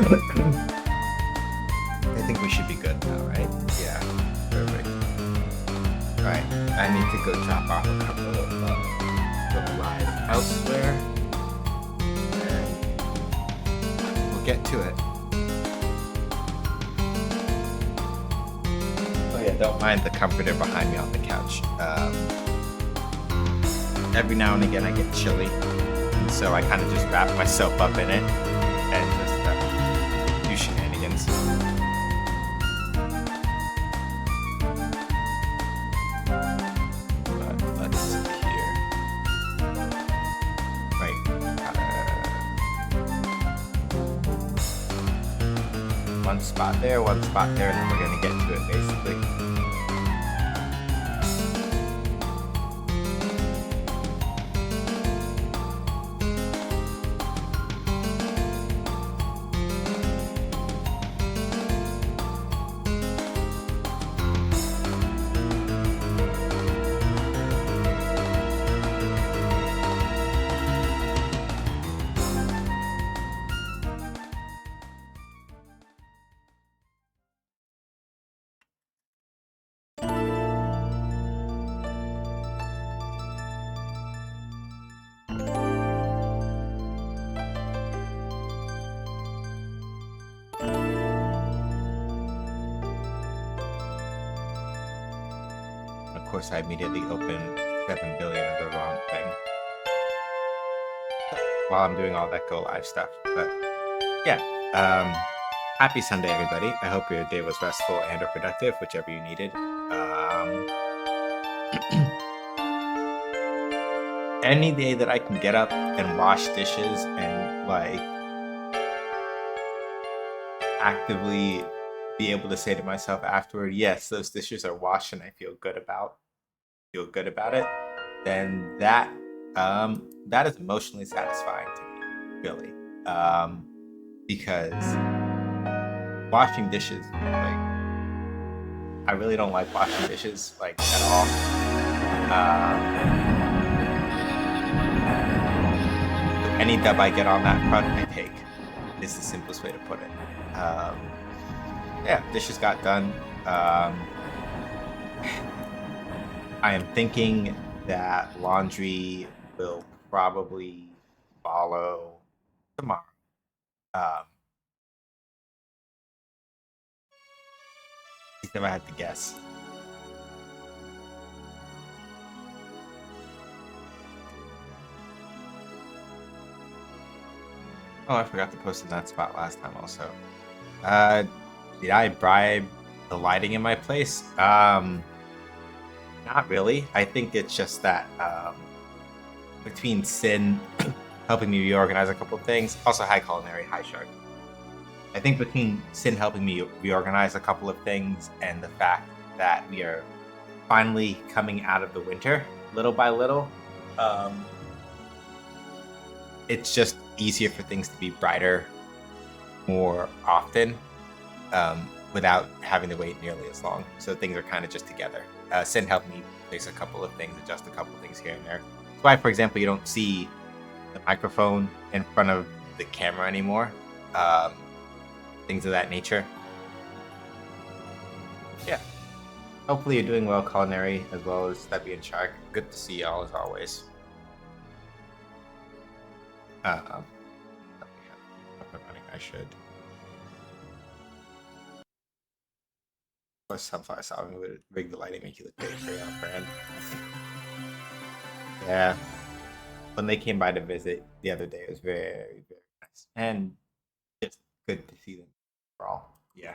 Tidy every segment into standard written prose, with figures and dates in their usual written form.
I think we should be good now, right? Yeah, perfect. Alright, I need to go drop off a couple of supplies elsewhere, and we'll get to it. Oh yeah, don't mind the comforter behind me on the couch. Every now and again I get chilly, and so I kind of just wrap myself up in it and just do shenanigans. But let's see here. Right. One spot there, and then we're gonna get to it basically. Of course, I immediately open 7 billion of the wrong thing while I'm doing all that go live stuff. But yeah, happy Sunday, everybody. I hope your day was restful and or productive, whichever you needed. Any day that I can get up and wash dishes and like actively be able to say to myself afterward, yes, those dishes are washed and I feel good about it, then that is emotionally satisfying to me, really. Because washing dishes, like, I really don't like washing dishes, like, at all. Any dub I get on that front, I take, is the simplest way to put it. Yeah, dishes got done. I am thinking that laundry will probably follow tomorrow. If I had to guess. Oh, I forgot to post in that spot last time also. Did I bribe the lighting in my place? Not really. I think it's just that between Sin helping me reorganize a couple of things, also hi Culinary, hi Shark. I think between Sin helping me reorganize a couple of things and the fact that we are finally coming out of the winter little by little, it's just easier for things to be brighter more often without having to wait nearly as long. So things are kind of just together. Sin helped me place a couple of things, adjust a couple of things here and there. That's why, for example, you don't see the microphone in front of the camera anymore. Things of that nature. Yeah. Hopefully you're doing well, Culinary, as well as Stubby and Shark. Good to see y'all as always. I should. Plus, Sunflower Salvin would rig the lighting, make you look great for your brand. Yeah. When they came by to visit the other day, it was very, very nice. And just good to see them overall. Yeah.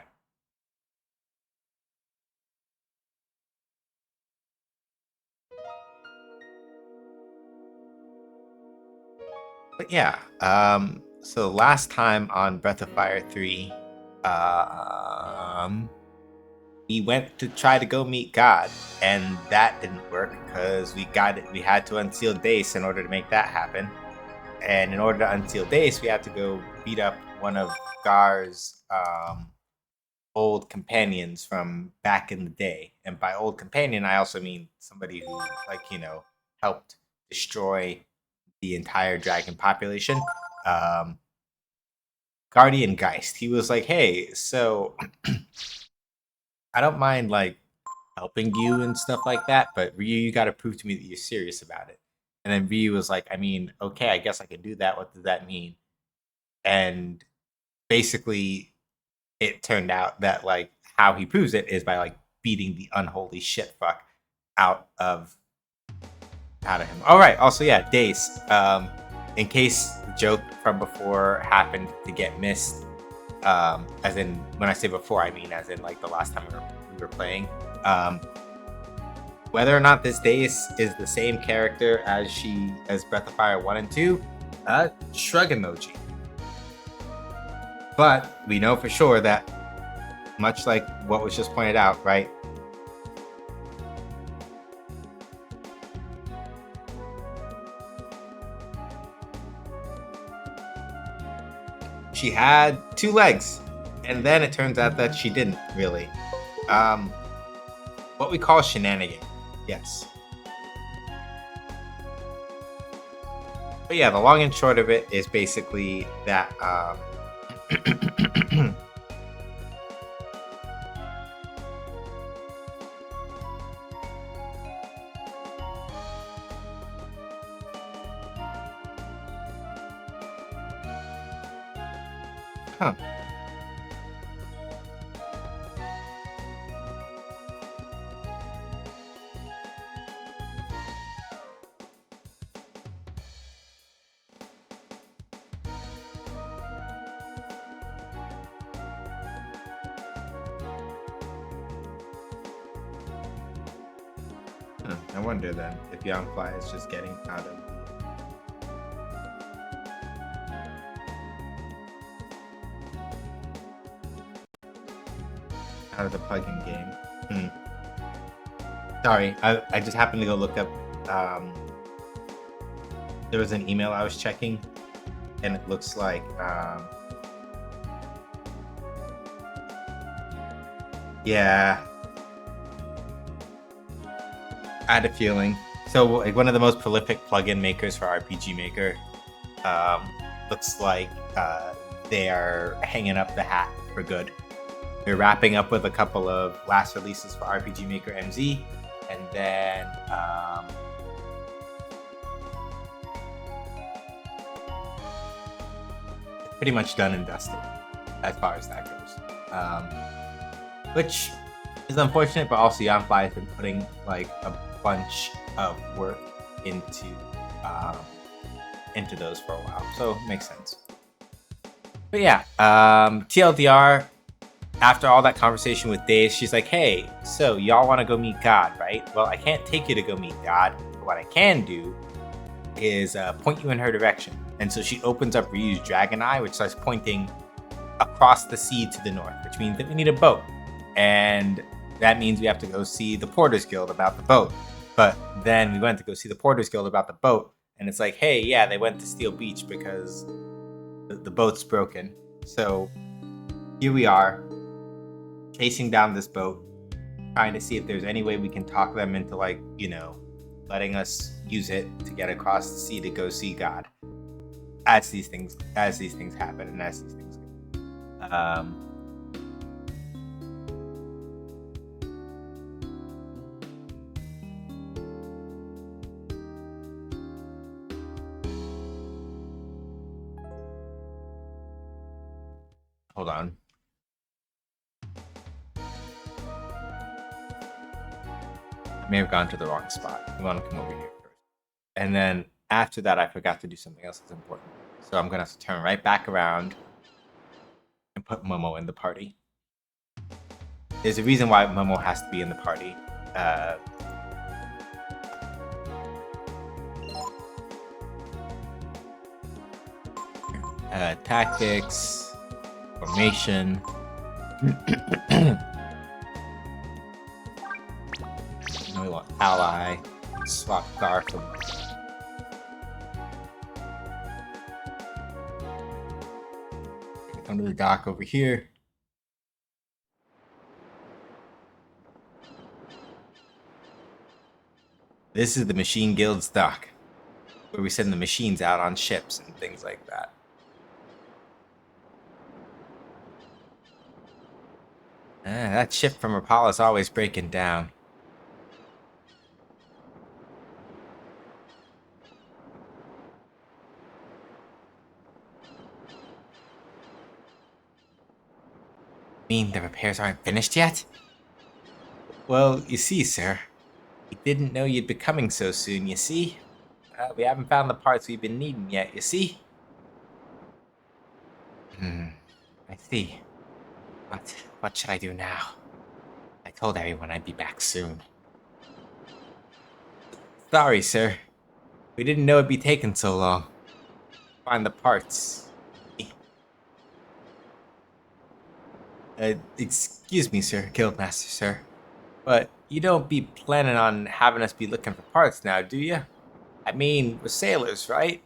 But yeah, so last time on Breath of Fire 3, we went to try to go meet God, and that didn't work because we had to unseal Dace in order to make that happen. And in order to unseal Dace, we had to go beat up one of Gar's old companions from back in the day. And by old companion, I also mean somebody who, like, helped destroy the entire dragon population. Guardian Geist. He was like, hey, so I don't mind like helping you and stuff like that, but Ryu, you got to prove to me that you're serious about it. And then Ryu was like, I mean, okay, I guess I can do that. What does that mean? And basically, it turned out that like how he proves it is by like beating the unholy shit fuck out of him. All right. Also, yeah, Dace. In case the joke from before happened to get missed, as in when I say before, I mean as in like the last time we were playing. Whether or not this Dace is the same character as Breath of Fire 1 and 2, shrug emoji. But we know for sure that, much like what was just pointed out, right? She had 2 legs, and then it turns out that she didn't really. What we call shenanigan, yes. But yeah, the long and short of it is basically that huh. I wonder then if Youngfly is just getting out of the plugin game. Sorry, I just happened to go look up. There was an email I was checking, and it looks like yeah, I had a feeling. So, like, one of the most prolific plugin makers for RPG Maker, looks like they are hanging up the hat for good. We're wrapping up with a couple of last releases for RPG Maker MZ, and then pretty much done and dusted as far as that goes. Which is unfortunate, but also Youngfly has been putting like a bunch of work into those for a while, so it makes sense. But yeah, TLDR. After all that conversation with Dave, she's like, hey, so y'all want to go meet God, right? Well, I can't take you to go meet God, but what I can do is point you in her direction. And so she opens up Ryu's Dragon Eye, which starts pointing across the sea to the north, which means that we need a boat. And that means we have to go see the Porters Guild about the boat. But then we went to go see the Porters Guild about the boat, and it's like, hey, yeah, they went to Steel Beach because the boat's broken. So here we are, chasing down this boat, trying to see if there's any way we can talk them into, like, you know, letting us use it to get across the sea to go see God. As these things happen, and as these things go. Hold on. I may have gone to the wrong spot. You want to come over here first. And then after that, I forgot to do something else that's important. So I'm going to have to turn right back around and put Momo in the party. There's a reason why Momo has to be in the party. Tactics, formation. We want ally, swap Garth. Come to the dock over here. This is the Machine Guild's dock, where we send the machines out on ships and things like that. That ship from Apollo's always breaking down. Mean the repairs aren't finished yet? Well, you see, sir, we didn't know you'd be coming so soon, you see? We haven't found the parts we've been needing yet, you see? I see. But what should I do now? I told everyone I'd be back soon. Sorry, sir. We didn't know it'd be taking so long. Find the parts. Excuse me, sir, Guildmaster, sir. But you don't be planning on having us be looking for parts now, do you? I mean, we're sailors, right?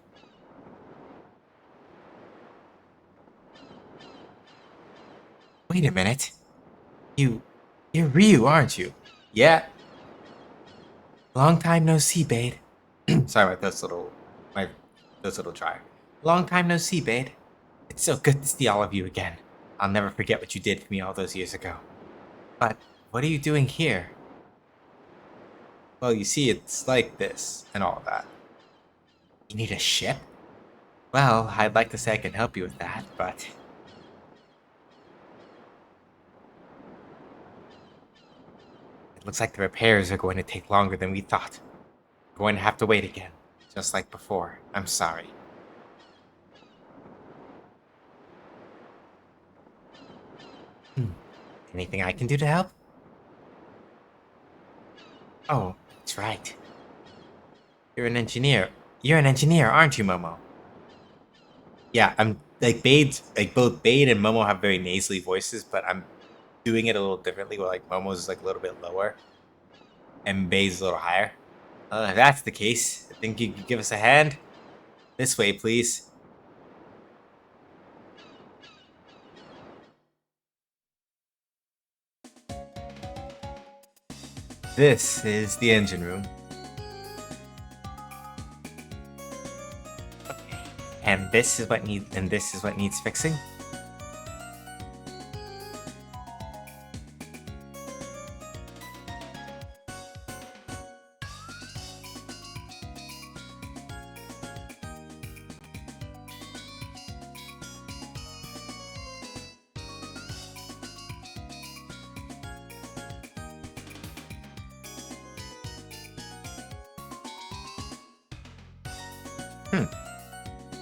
Wait a minute. You're Ryu, aren't you? Yeah. Long time no see, Bade. Sorry about those little dry. Long time no see, Bade. It's so good to see all of you again. I'll never forget what you did for me all those years ago. But what are you doing here? Well, you see, it's like this and all that. You need a ship? Well, I'd like to say I can help you with that, but it looks like the repairs are going to take longer than we thought. We're going to have to wait again, just like before. I'm sorry. Anything I can do to help? Oh, that's right. You're an engineer. You're an engineer, aren't you, Momo? Yeah, I'm like both Bade and Momo have very nasally voices, but I'm doing it a little differently. Where like Momo's is like a little bit lower, and Bade's a little higher. If that's the case, I think you could give us a hand. This way, please. This is the engine room. Okay. And this is what needs fixing.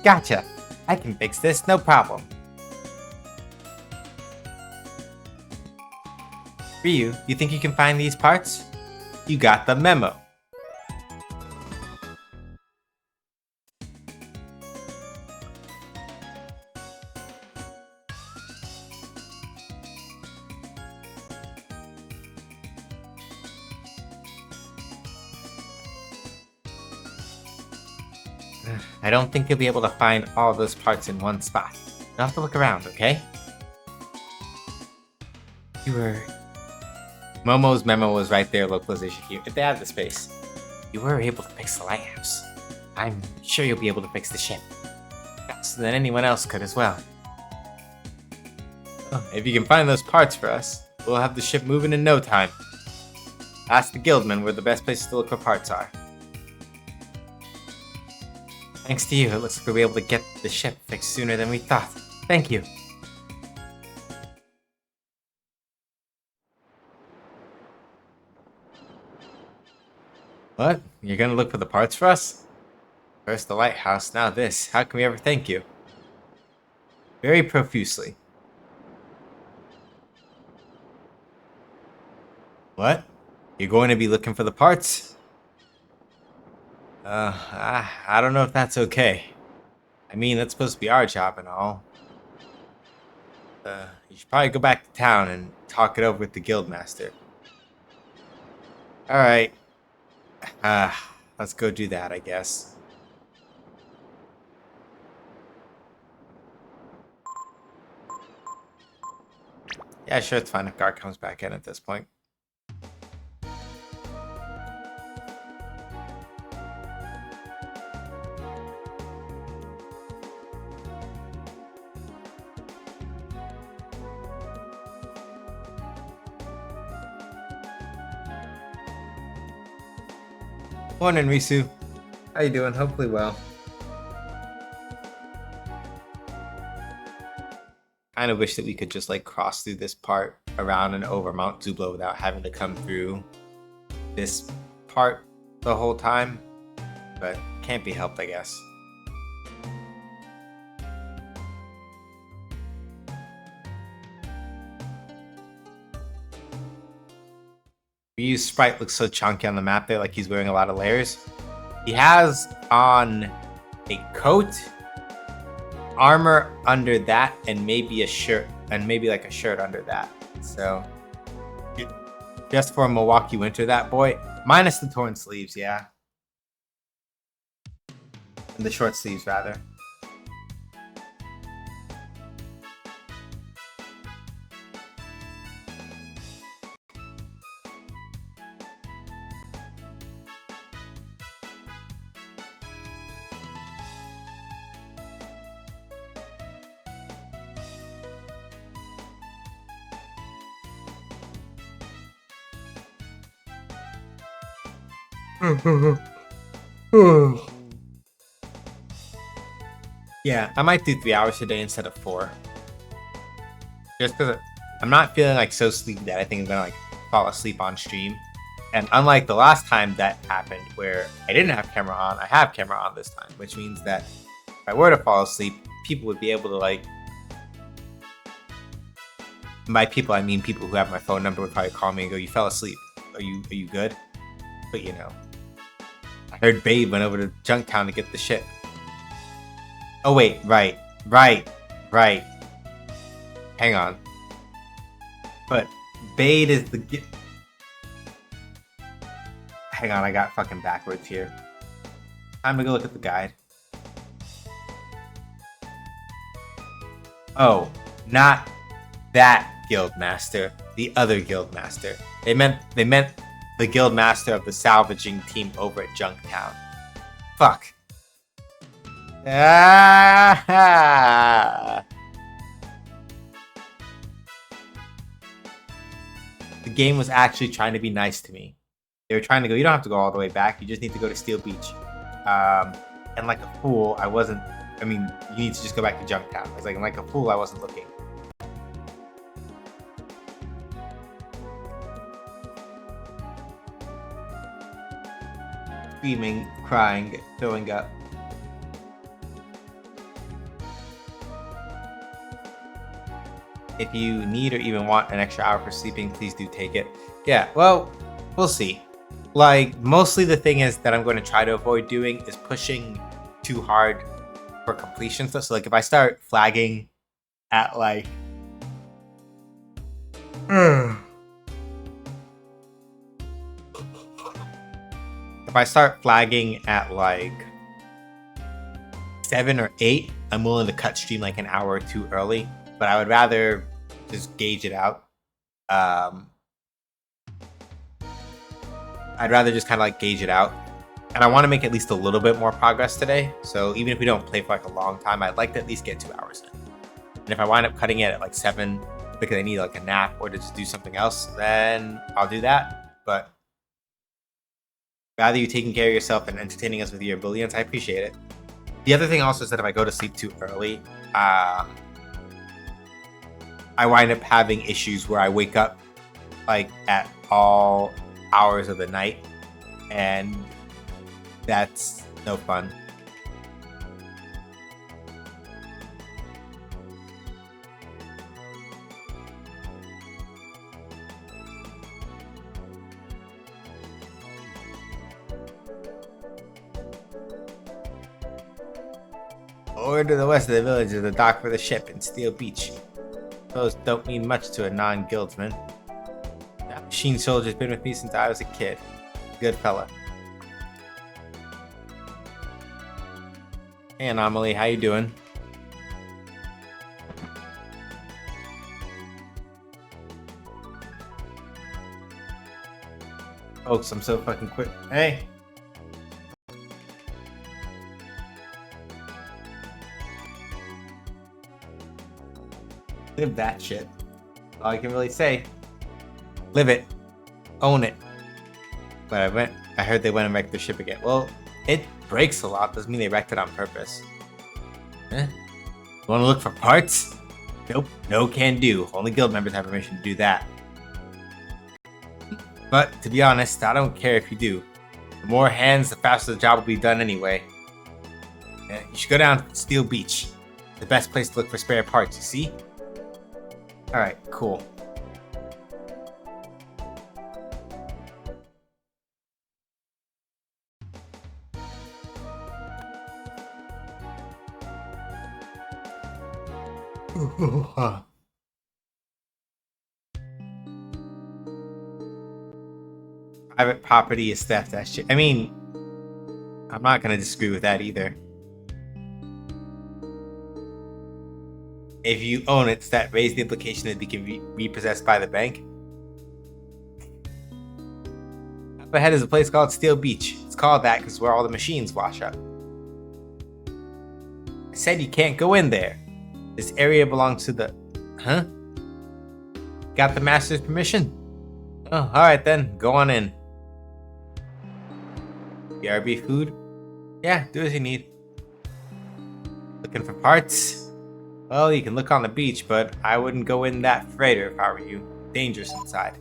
Gotcha. I can fix this, no problem. Ryu, you think you can find these parts? You got the memo. I don't think you'll be able to find all those parts in one spot. You'll have to look around, okay? Momo's memo was right there, localization here. If they have the space. You were able to fix the lighthouse. I'm sure you'll be able to fix the ship. Faster than anyone else could as well. Oh, if you can find those parts for us, we'll have the ship moving in no time. Ask the Guildmen where the best places to look for parts are. Thanks to you, it looks like we'll be able to get the ship fixed sooner than we thought. Thank you. What? You're gonna look for the parts for us? First the lighthouse, now this. How can we ever thank you? Very profusely. What? You're going to be looking for the parts? I don't know if that's okay. I mean, that's supposed to be our job and all. You should probably go back to town and talk it over with the Guildmaster. Alright. Let's go do that, I guess. Yeah, sure, it's fine if Gar comes back in at this point. Morning, Risu. How you doing? Hopefully well. Kind of wish that we could just like cross through this part around and over Mount Zublo without having to come through this part the whole time, but can't be helped, I guess. Ryu's sprite looks so chunky on the map there, like he's wearing a lot of layers. He has on a coat, armor under that, and maybe a shirt, and maybe like a shirt under that. So just for a Milwaukee winter, that boy, minus the torn sleeves, yeah, and the short sleeves rather. Yeah, I might do 3 hours a day instead of 4. Just because I'm not feeling like so sleepy that I think I'm gonna like fall asleep on stream. And unlike the last time that happened where I didn't have camera on, I have camera on this time, which means that if I were to fall asleep, people would be able to like, by people I mean people who have my phone number would probably call me and go, "You fell asleep. Are you good?" But you know, I heard Babe went over to Junktown to get the shit. Oh wait, right. Hang on. But Bade is the Hang on, I got fucking backwards here. Time to go look at the guide. Oh, not that guild master. The other guild master. They meant the guild master of the salvaging team over at Junktown. Fuck. Ah! The game was actually trying to be nice to me. They were trying to go, you don't have to go all the way back. You just need to go to Steel Beach. And like a fool, I wasn't. I mean, you need to just go back to Junktown. I was like a fool, I wasn't looking. Screaming, crying, throwing up. If you need or even want an extra hour for sleeping, please do take it. Yeah, well, we'll see. Like, mostly the thing is that I'm going to try to avoid doing is pushing too hard for completion stuff. So, like, if I start flagging at, like... If I start flagging at, like, 7 or 8, I'm willing to cut stream, like, an hour or two early. But I would rather just gauge it out. I'd rather just kind of like gauge it out. And I want to make at least a little bit more progress today. So even if we don't play for like a long time, I'd like to at least get 2 hours in. And if I wind up cutting it at like 7 because I need like a nap or to just do something else, then I'll do that. But rather you taking care of yourself and entertaining us with your bullions, I appreciate it. The other thing also is that if I go to sleep too early, I wind up having issues where I wake up like at all hours of the night, and that's no fun. Over to the west of the village is the dock for the ship in Steel Beach. Those don't mean much to a non-guildsman. That machine soldier's been with me since I was a kid. Good fella. Hey Anomaly, how you doing? Folks, I'm so fucking quick. Hey! Live that shit. All I can really say. Live it. Own it. But I heard they went and wrecked their ship again. Well, it breaks a lot. Doesn't mean they wrecked it on purpose. Eh? Want to look for parts? Nope, no can do. Only guild members have permission to do that. But to be honest, I don't care if you do. The more hands, the faster the job will be done anyway. Yeah, you should go down to Steel Beach. The best place to look for spare parts, you see? Alright, cool. Private property is theft. That shit. I mean, I'm not gonna disagree with that either. If you own it, does that raise the implication that it can be repossessed by the bank? Up ahead is a place called Steel Beach. It's called that because where all the machines wash up. I said you can't go in there. This area belongs to the... Huh? Got the master's permission? Oh, alright then. Go on in. BRB food? Yeah, do as you need. Looking for parts? Well, you can look on the beach, but I wouldn't go in that freighter if I were you. Dangerous inside.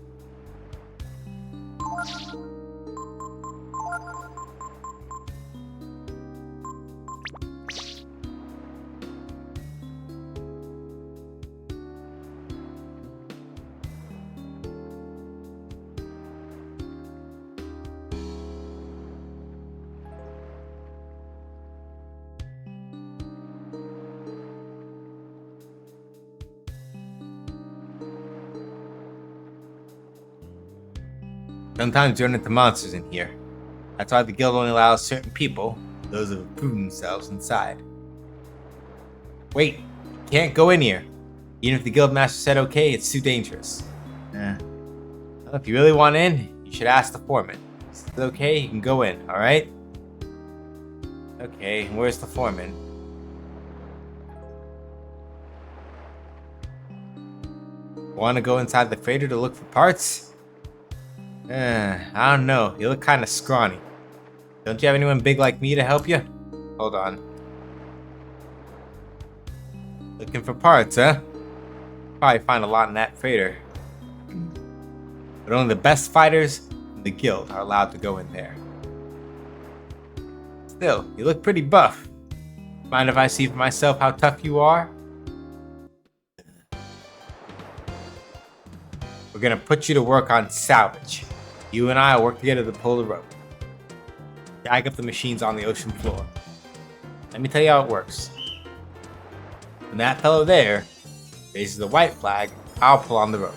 Sometimes you run into monsters in here. That's why the guild only allows certain people, those who have proven themselves, inside. Wait, you can't go in here. Even if the guild master said okay, it's too dangerous. Well, if you really want in, you should ask the foreman. If it's okay, you can go in, alright? Okay, where's the foreman? Want to go inside the freighter to look for parts? I don't know. You look kind of scrawny. Don't you have anyone big like me to help you? Hold on. Looking for parts, huh? Probably find a lot in that freighter. But only the best fighters in the guild are allowed to go in there. Still, you look pretty buff. Mind if I see for myself how tough you are? We're gonna put you to work on salvage. You and I will work together to pull the rope. Drag up the machines on the ocean floor. Let me tell you how it works. When that fellow there raises the white flag, I'll pull on the rope.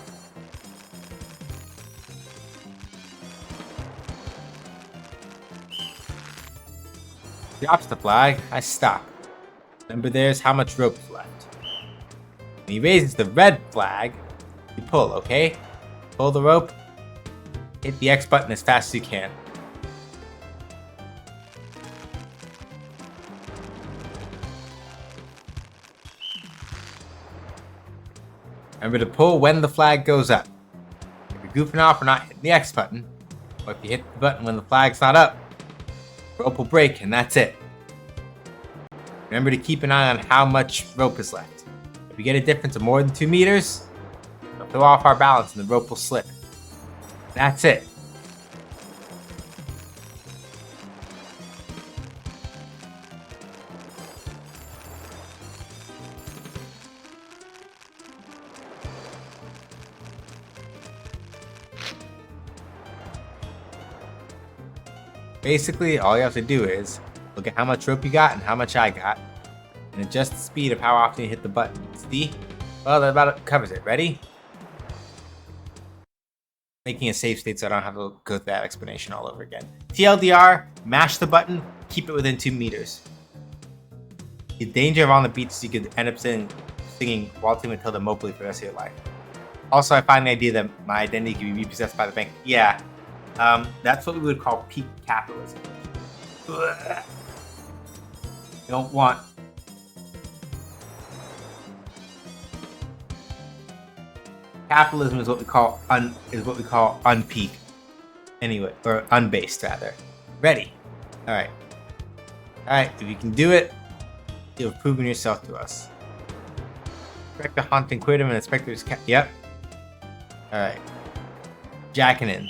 Drops the flag, I stop. Remember there's how much rope is left. When he raises the red flag, you pull, okay? Pull the rope. Hit the X button as fast as you can. Remember to pull when the flag goes up. If you're goofing off or not hitting the X button, or if you hit the button when the flag's not up, the rope will break and that's it. Remember to keep an eye on how much rope is left. If you get a difference of more than 2 meters, it'll throw off our balance and the rope will slip. That's it. Basically, all you have to do is look at how much rope you got and how much I got, and adjust the speed of how often you hit the button. See? Well, that about covers it. Ready? Making a safe state so I don't have to go through that explanation all over again. TLDR, mash the button, keep it within 2 meters. The danger of on the beach is you could end up singing Waltzing Matilda Mobley for the rest of your life. Also, I find the idea that my identity can be repossessed by the bank. Yeah. That's what we would call peak capitalism. You don't want capitalism is what we call unpeak. Anyway, or unbased rather. Ready. Alright. Alright, if you can do it, you have proven yourself to us. Inspector Haunting Quidam and Inspector's Yep. Alright. Jacking in.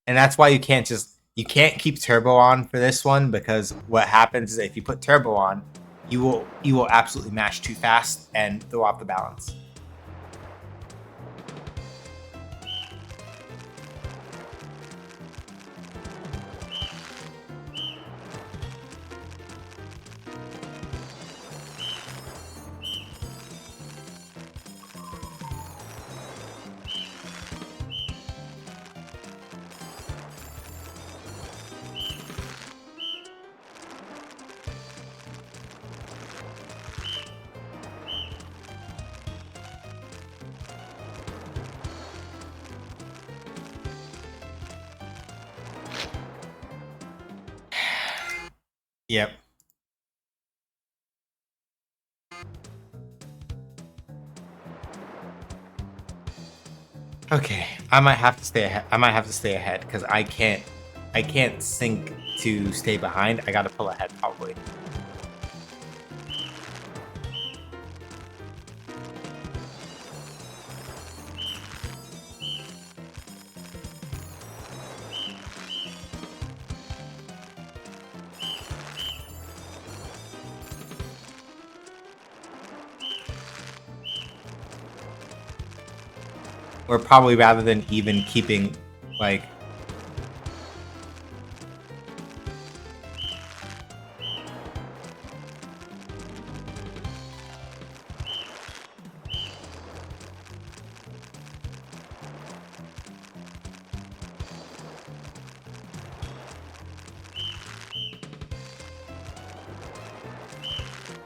And that's why you can't keep turbo on for this one, because what happens is if you put turbo on, you will absolutely mash too fast and throw off the balance. Yep. Okay, I might have to stay ahead because I can't sync to stay behind. I gotta pull ahead probably. Or probably rather than even keeping like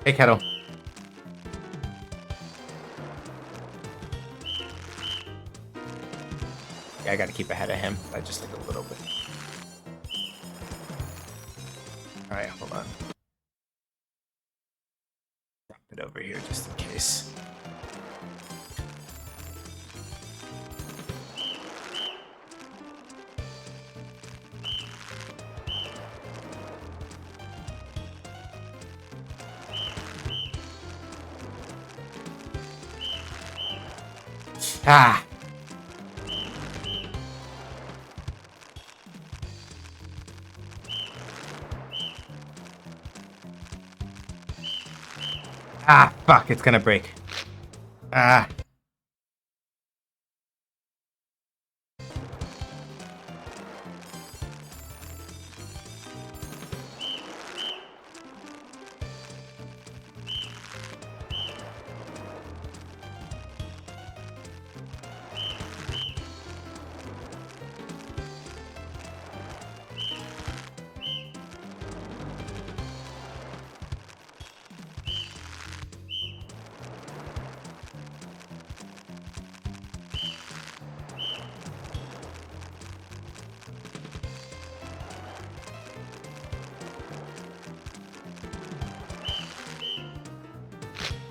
hey Kettle. Yeah, I gotta keep ahead of him by just like a little bit. Alright, hold on. Drop it over here just in case. Ah! Ah, fuck, it's gonna break. Ah.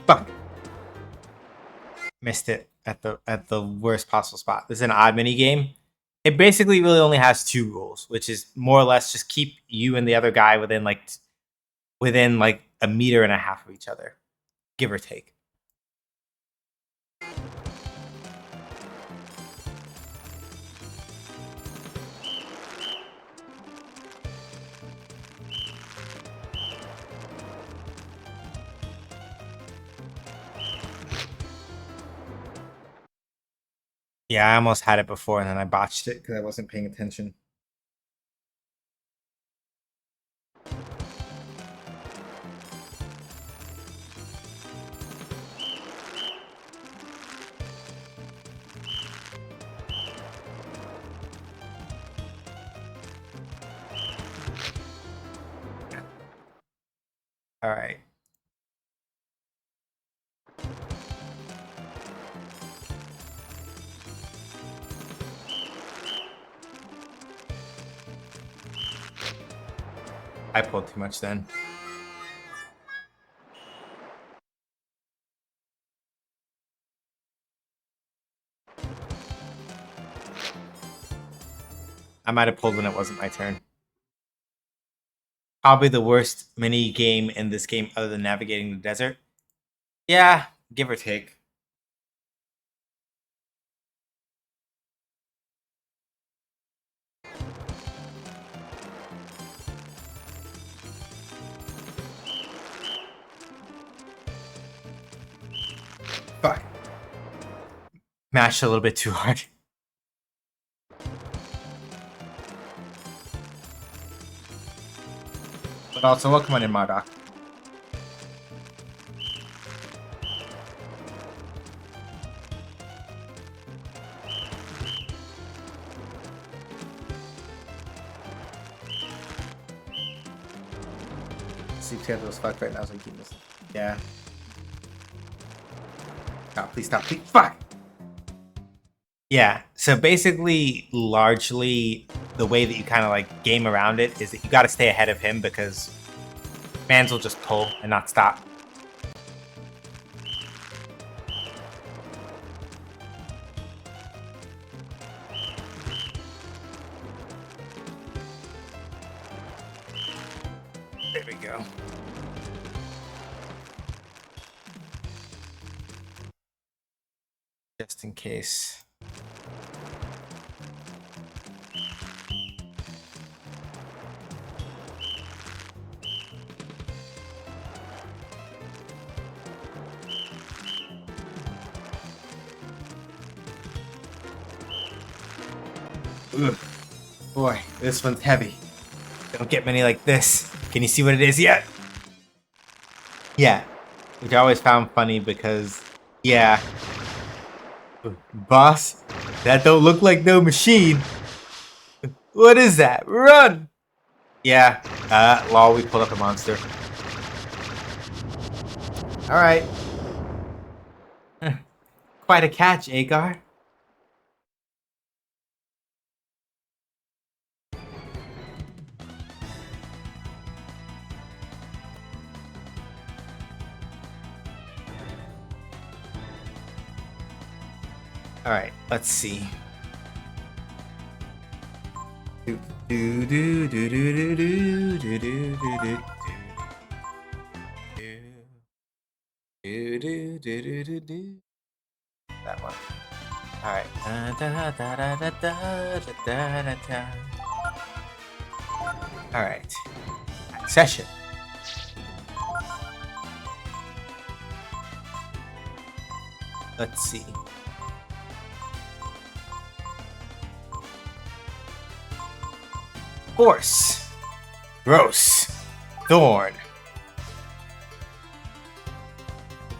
Fuck. Missed it at the worst possible spot. This is an odd mini game. It basically really only has two rules, which is more or less just keep you and the other guy within like a meter and a half of each other, give or take. Yeah, I almost had it before and then I botched it because I wasn't paying attention. All right. I pulled too much then. I might have pulled when it wasn't my turn. Probably the worst mini game in this game other than navigating the desert. Yeah, give or take. Fuck. Mashed a little bit too hard. But also, welcome on in, Mardoc. Sleep schedule is fucked right now, so I keep missing. Yeah. Oh, please stop. Please. Fuck! Yeah, so basically, largely, the way that you kind of like game around it is that you got to stay ahead of him because Mans will just pull and not stop. There we go. Just in case. Ugh. Boy, this one's heavy. Don't get many like this. Can you see what it is yet? Yeah. Which I always found funny because, yeah. Boss, that don't look like no machine. What is that? Run! Yeah. Lol, we pulled up a monster. Alright. Quite a catch, Agar. Alright, let's see. Do do do do do do do do do do do do do do do. That one. Alright. Alright. Session. Let's see. Force. Gross. Thorn.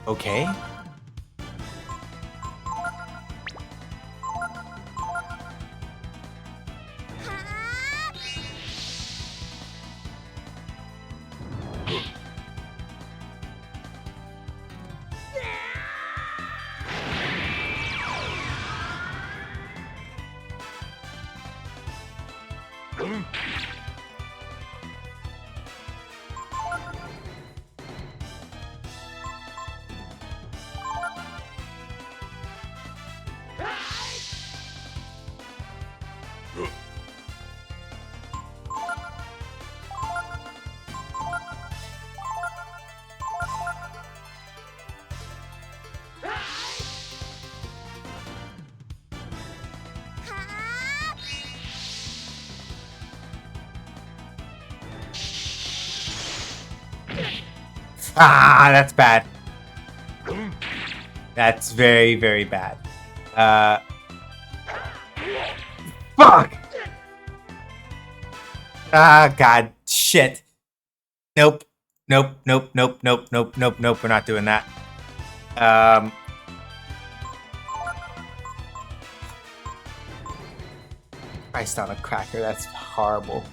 Okay. Ah, that's bad. That's very, very bad. Fuck! Ah, God. Shit. Nope. Nope, nope, nope, nope, nope, nope, nope. We're not doing that. Christ on a cracker. That's horrible.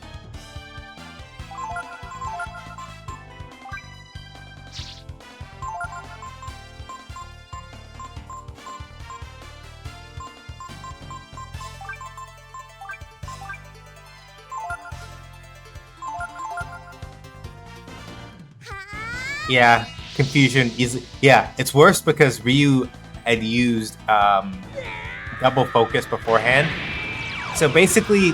Yeah, confusion easily. Yeah, it's worse because Ryu had used double focus beforehand. So basically,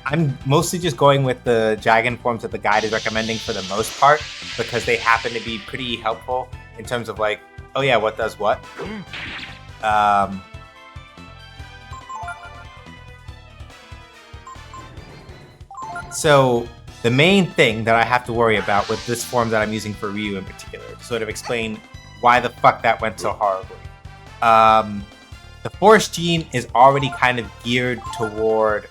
I'm mostly just going with the dragon forms that the guide is recommending for the most part because they happen to be pretty helpful in terms of like, oh yeah, what does what. Um, so the main thing that I have to worry about with this form that I'm using for Ryu in particular, to sort of explain why the fuck that went so horribly. The Force Gene is already kind of geared toward.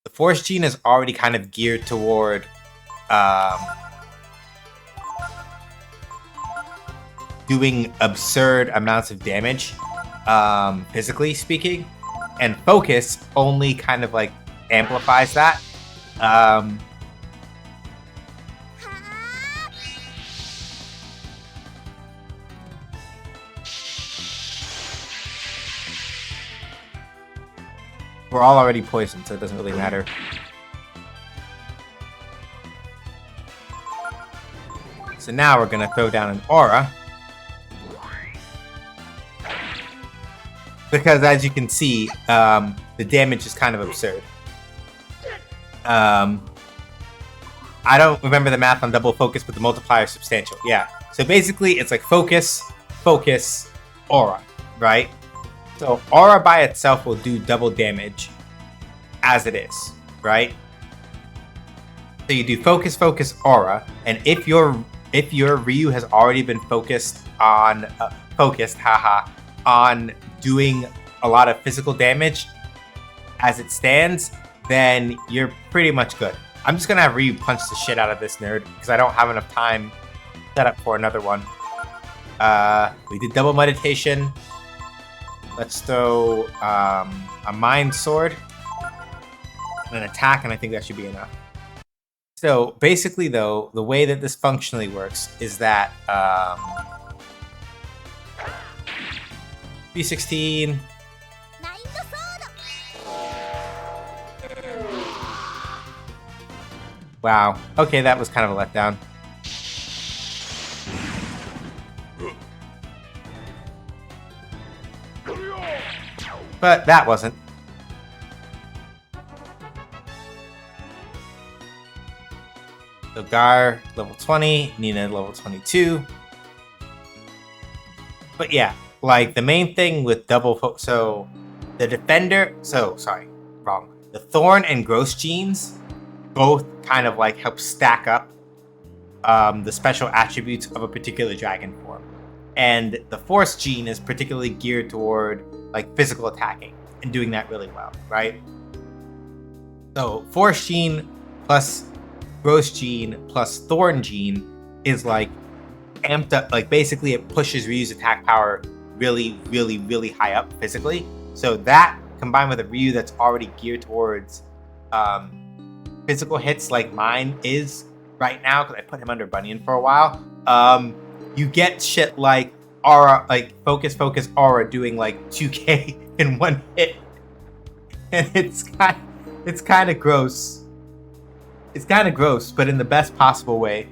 The Force Gene is already kind of geared toward. Doing absurd amounts of damage, physically speaking, and focus only kind of like amplifies that. We're all already poisoned, so it doesn't really matter. So now we're gonna throw down an aura. Because as you can see, the damage is kind of absurd. I don't remember the math on double focus, but the multiplier is substantial. Yeah. So basically, it's like focus, focus, aura, right? So aura by itself will do double damage as it is, right? So you do focus, focus, aura, and if your Ryu has already been focused, on doing a lot of physical damage as it stands, then you're pretty much good. I'm just gonna have Ryu punch the shit out of this nerd because I don't have enough time set up for another one. We did double meditation. Let's throw a mind sword and an attack, and I think that should be enough. So basically, though, the way that this functionally works is that B16. Wow. Okay, that was kind of a letdown. But that wasn't. So Gar, level 20. Nina, level 22. But yeah, like the main thing with so the defender, wrong. The Thorn and Gross genes both kind of like help stack up the special attributes of a particular dragon form. And the Force gene is particularly geared toward like physical attacking and doing that really well, right? So Force gene plus Gross gene plus Thorn gene is like amped up, like basically it pushes Ryu's attack power really, really, really high up physically. So that combined with a Ryu that's already geared towards physical hits like mine is right now, because I put him under Bunyan for a while, you get shit like aura, like focus, aura doing like 2k in one hit. And it's kind of gross. It's kind of gross, but in the best possible way.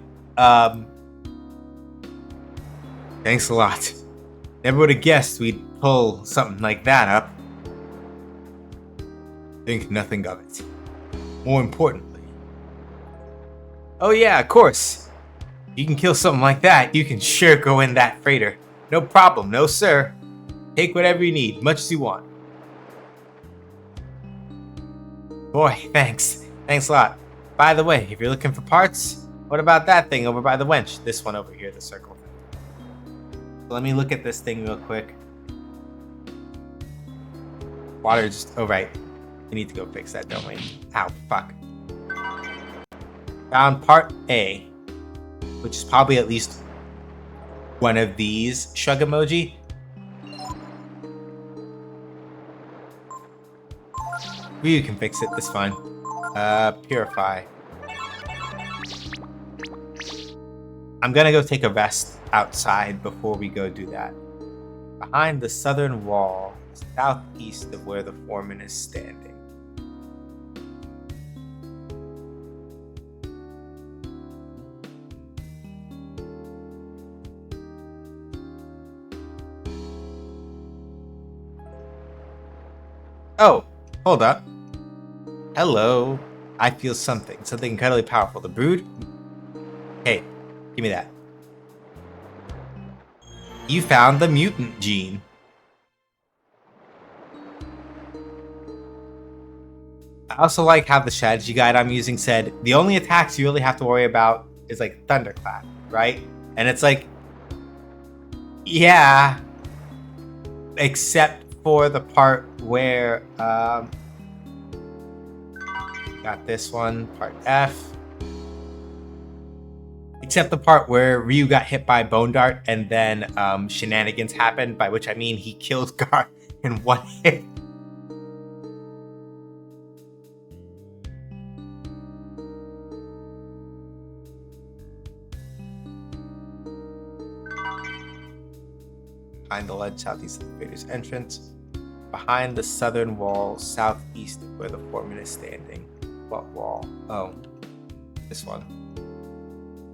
Thanks a lot. Never would have guessed we'd pull something like that up. Think nothing of it. More importantly. Oh yeah, of course. You can kill something like that, you can sure go in that freighter. No problem, no sir. Take whatever you need, much as you want. Boy, thanks. Thanks a lot. By the way, if you're looking for parts, what about that thing over by the wench? This one over here, the circle thing. So let me look at this thing real quick. Water just... Oh, right. We need to go fix that, don't we? Ow, fuck. Found part A, which is probably at least one of these shrug emoji. Ryu can fix it, that's fine. Purify. I'm gonna go take a rest outside before we go do that. Behind the southern wall, southeast of where the foreman is standing. Oh, hold up. Hello. I feel something. Something incredibly powerful. The brood? Hey, give me that. You found the mutant gene. I also like how the strategy guide I'm using said the only attacks you really have to worry about is like Thunderclap, right? And it's like, yeah, except for the part where got this one, part F. Except the part where Ryu got hit by Bone Dart and then shenanigans happened, by which I mean he killed Gar in one hit. Behind the ledge southeast of the Vader's entrance. Behind the southern wall southeast of where the foreman is standing. What wall? Oh, this one,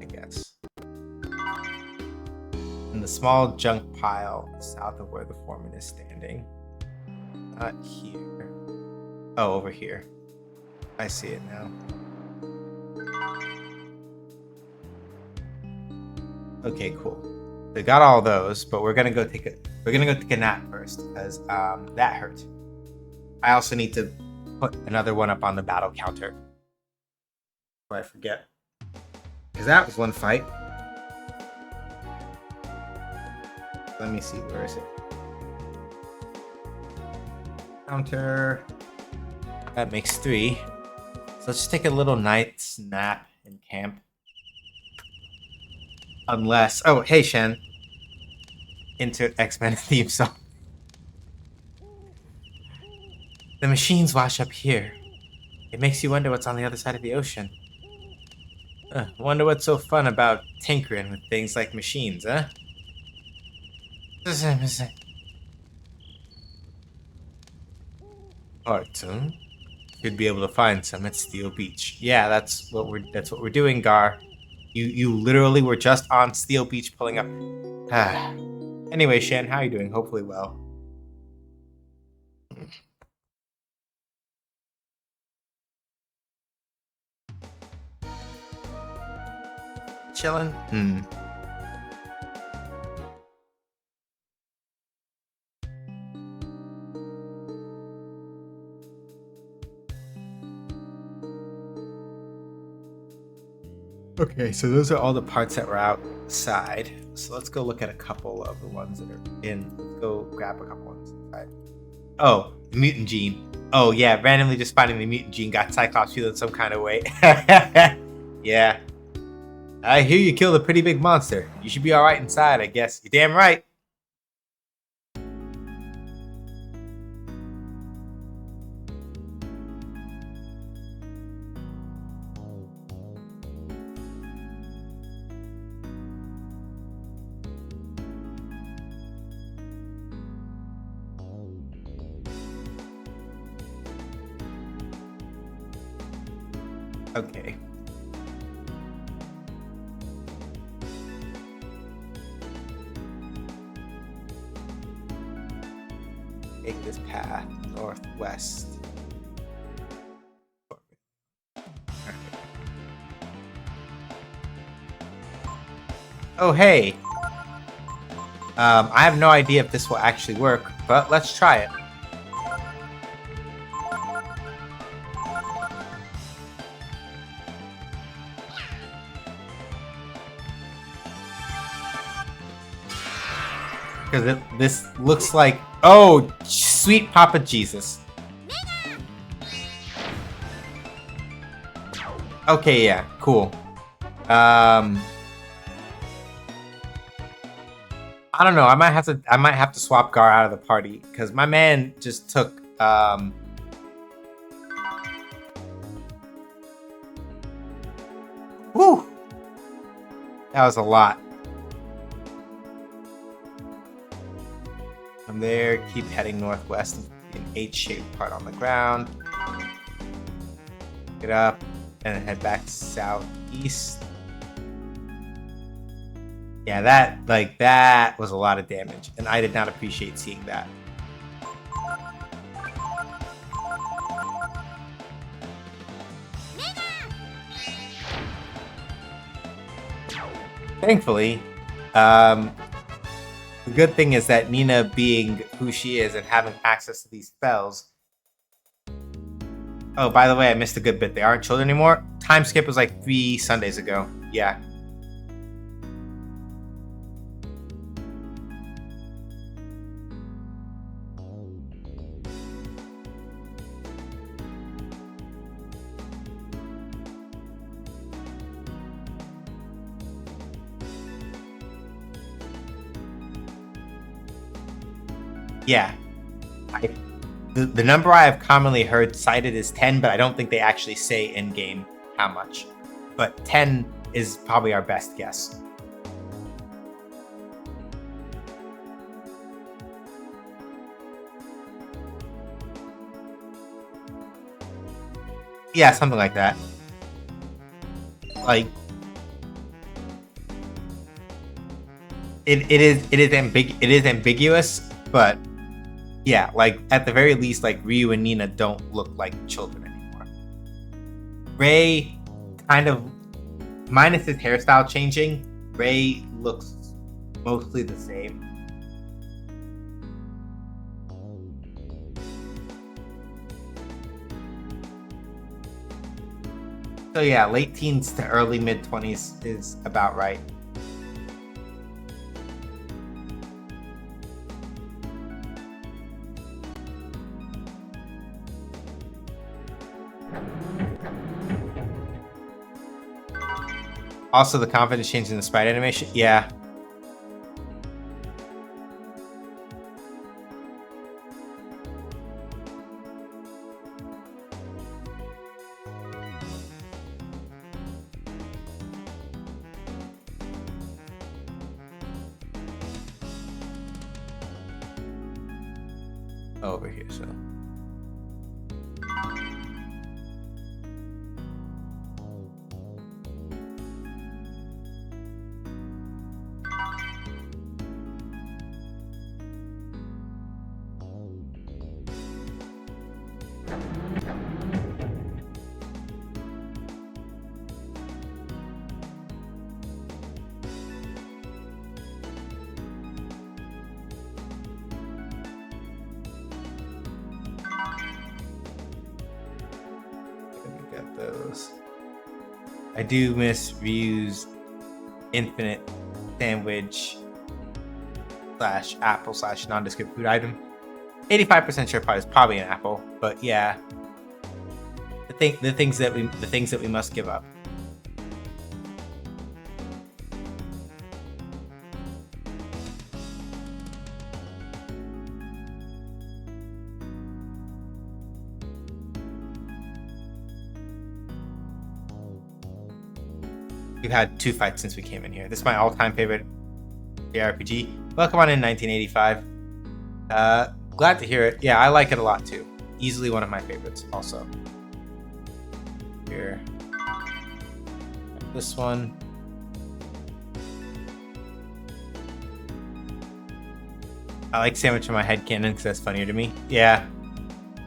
I guess. In the small junk pile south of where the foreman is standing. Not here. Oh, over here. I see it now. Okay, cool. They got all those, but we're gonna go take a nap first because that hurt. I also need to put another one up on the battle counter before I forget, because that was one fight. Let me see, where is it? Counter. That makes 3. So let's just take a little night's nap in camp. Unless, oh, hey Shen. Insert X-Men theme song. The machines wash up here. It makes you wonder what's on the other side of the ocean. Wonder what's so fun about tinkering with things like machines, huh? Art, huh? You'd be able to find some at Steel Beach. Yeah, that's what we're doing, Gar. You literally were just on Steel Beach pulling up. Anyway, Shen, how are you doing? Hopefully well. Chillin'? Okay, so those are all the parts that were outside. So let's go look at a couple of the ones that are in. Let's go grab a couple ones inside. Oh, the mutant gene. Oh yeah, randomly just finding the mutant gene got Cyclops feeling some kind of way. Yeah. I hear you killed a pretty big monster. You should be alright inside, I guess. You're damn right. Okay. Take this path northwest. Oh, hey. I have no idea if this will actually work, but let's try it. Because this looks like... Oh, sweet Papa Jesus. Okay, yeah, cool. I don't know. I might have to swap Gar out of the party because my man just took whew. That was a lot. From there, keep heading northwest, an H-shaped part on the ground. Get up and head back southeast. Yeah, that was a lot of damage, and I did not appreciate seeing that. Thankfully, um, the good thing is that Nina, being who she is and having access to these spells. Oh, by the way, I missed a good bit. They aren't children anymore. Time skip was like 3 Sundays ago. Yeah. Yeah. The number I have commonly heard cited is 10, but I don't think they actually say in game how much. But 10 is probably our best guess. Yeah, something like that. Like it is ambiguous, but yeah, like at the very least, like Ryu and Nina don't look like children anymore. Ray kind of, minus his hairstyle changing, Ray looks mostly the same. So yeah, late teens to early mid 20s is about right. Also, the confidence change in the sprite animation. Yeah. Over here, so. Those. I do miss Ryu's infinite sandwich / apple / nondescript food item. 85% sure part is probably an apple, but yeah, the things that we must give up. We've had 2 fights since we came in here. This is my all-time favorite JRPG. Welcome on in 1985. Glad to hear it. Yeah, I like it a lot too. Easily one of my favorites also. Here. This one. I like sandwich in my head canon because that's funnier to me. Yeah.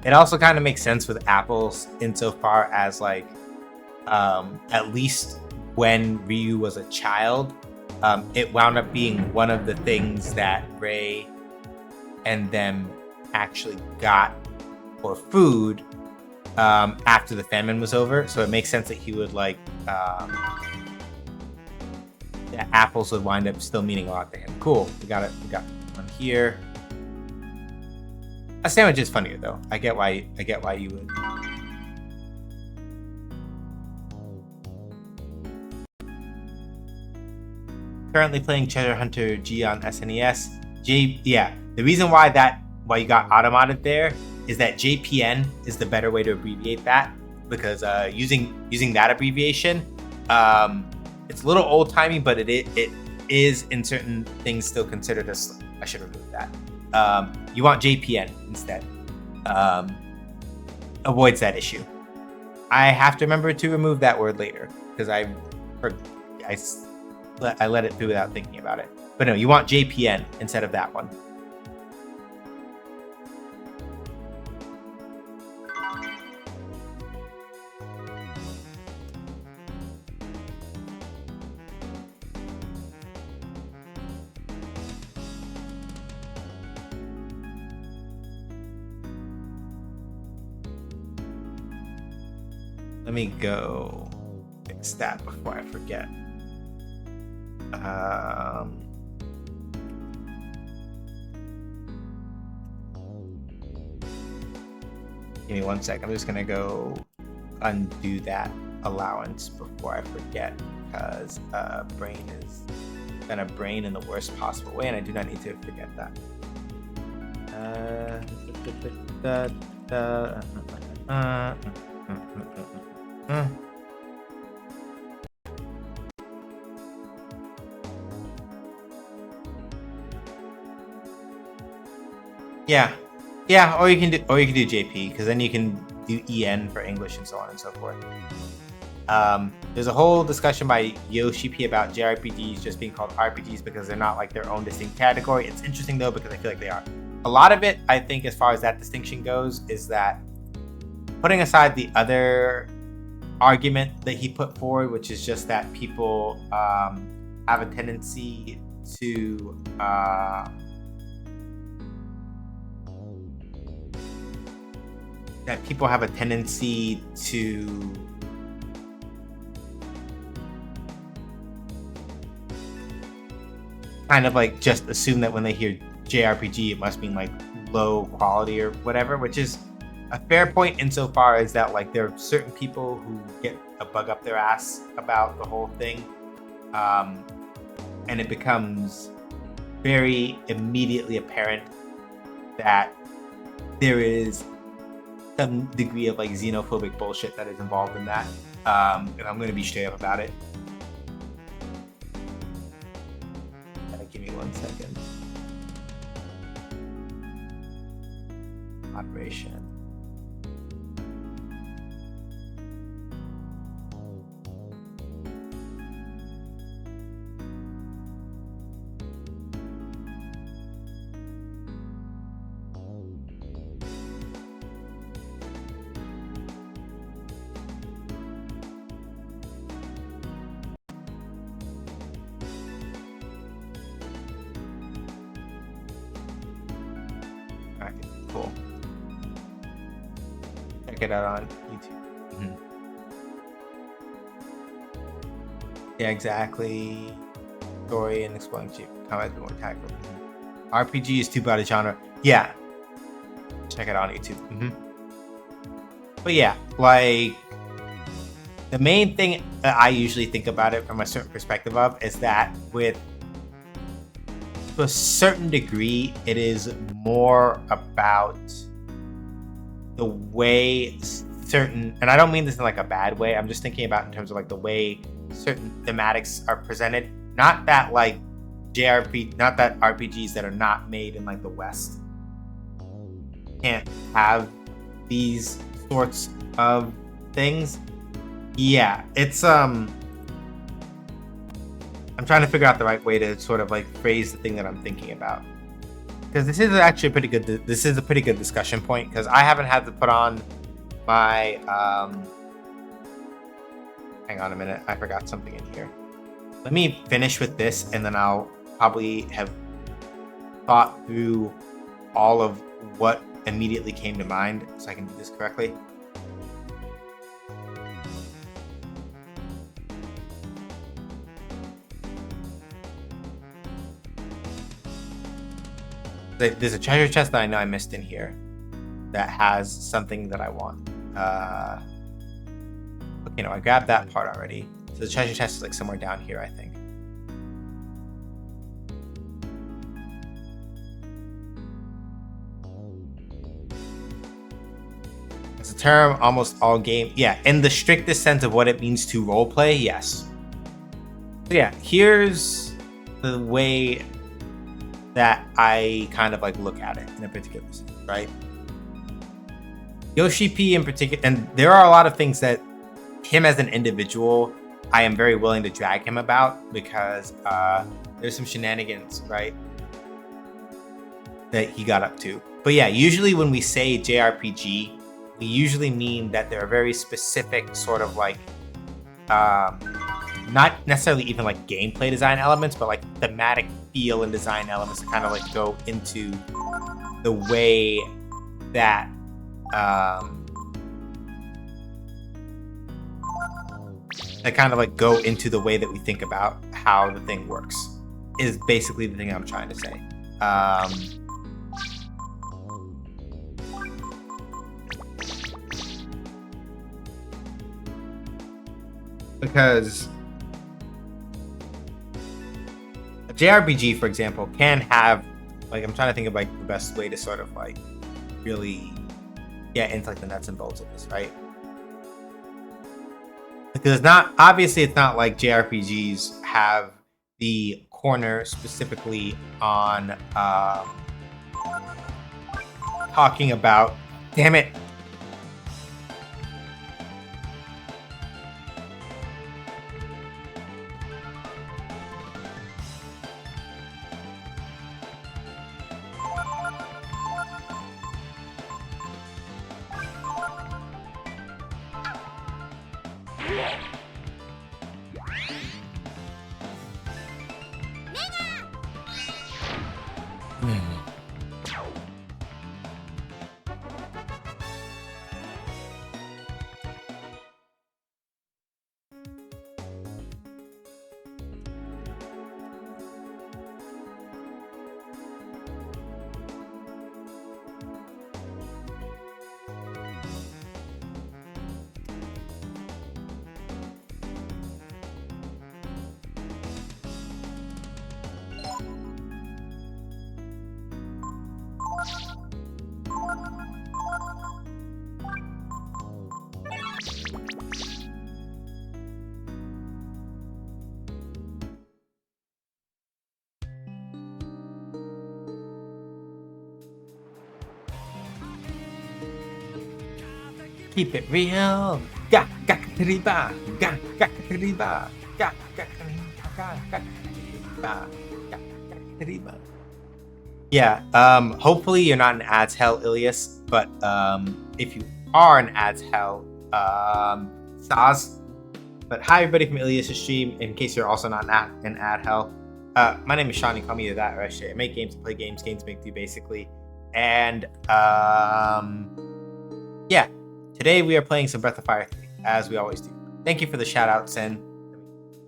It also kind of makes sense with apples insofar as like at least when Ryu was a child, it wound up being one of the things that Ray and them actually got for food after the famine was over. So it makes sense that he would like that apples would wind up still meaning a lot to him. Cool. We got it. We got one here. A sandwich is funnier though. I get why you would. Currently playing Treasure Hunter G on SNES. Yeah, the reason why you got automated there is that JPN is the better way to abbreviate that, because using that abbreviation, it's a little old timey, but it is in certain things still considered as. I should remove that. You want JPN instead. Avoids that issue. I have to remember to remove that word later because I let it through without thinking about it. But no, you want JPN instead of that one. Let me go fix that before I forget. Give me 1 sec. I'm just gonna go undo that allowance before I forget, because brain is gonna brain in the worst possible way, and I do not need to forget that. Yeah, or you can do JP, because then you can do EN for English and so on and so forth. There's a whole discussion by Yoshi P about JRPGs just being called RPGs because they're not like their own distinct category. It's interesting though, because I feel like they are. A lot of it, I think, as far as that distinction goes, is that putting aside the other argument that he put forward, which is just that people have a tendency to kind of like just assume that when they hear JRPG, it must mean like low quality or whatever, which is a fair point insofar as that like there are certain people who get a bug up their ass about the whole thing, and it becomes very immediately apparent that there is some degree of like xenophobic bullshit that is involved in that, and I'm going to be straight up about it. Give me 1 second. Operation. Cool. Check it out on YouTube. Mm-hmm. Yeah, exactly. Story and exploring cheap. Combat more tactical. Mm-hmm. RPG is too broad a genre. Yeah. Check it out on YouTube. Mm-hmm. But yeah, like the main thing that I usually think about it from a certain perspective of is that with to a certain degree, it is more about the way certain, and I don't mean this in like a bad way, I'm just thinking about in terms of like the way certain thematics are presented. Not that like not that RPGs that are not made in like the West can't have these sorts of things. Yeah, it's I'm trying to figure out the right way to sort of like phrase the thing that I'm thinking about, because this is actually a pretty good discussion point, because I haven't had to put on my hang on a minute, I forgot something in here. Let me finish with this and then I'll probably have thought through all of what immediately came to mind so I can do this correctly. There's a treasure chest that I know I missed in here that has something that I want. Okay, no, I grabbed that part already. So the treasure chest is like somewhere down here, I think. It's a term almost all game. Yeah, in the strictest sense of what it means to roleplay, yes. So yeah, here's the way that I kind of like look at it in a particular sense, right? Yoshi P in particular, and there are a lot of things that him as an individual, I am very willing to drag him about, because there's some shenanigans, right, that he got up to. But yeah, usually when we say JRPG, we usually mean that there are very specific sort of like, not necessarily even like gameplay design elements, but like thematic feel and design elements to kind of like go into the way that that kind of like go into the way that we think about how the thing works is basically the thing I'm trying to say. Because a JRPG, for example, can have like, I'm trying to think of like the best way to sort of like really get into like the nuts and bolts of this, right? Because it's not like JRPGs have the corner specifically on talking about, damn it. Keep it real. Yeah, hopefully you're not an ads hell, Ilias, but if you are an ads hell, Saz. But hi everybody from Ilias' stream, in case you're also not an ad hell. My name is Sean, you call me either that or I shit. I make games, play games, games make do basically. And yeah, today we are playing some Breath of Fire 3, as we always do. Thank you for the shout outs and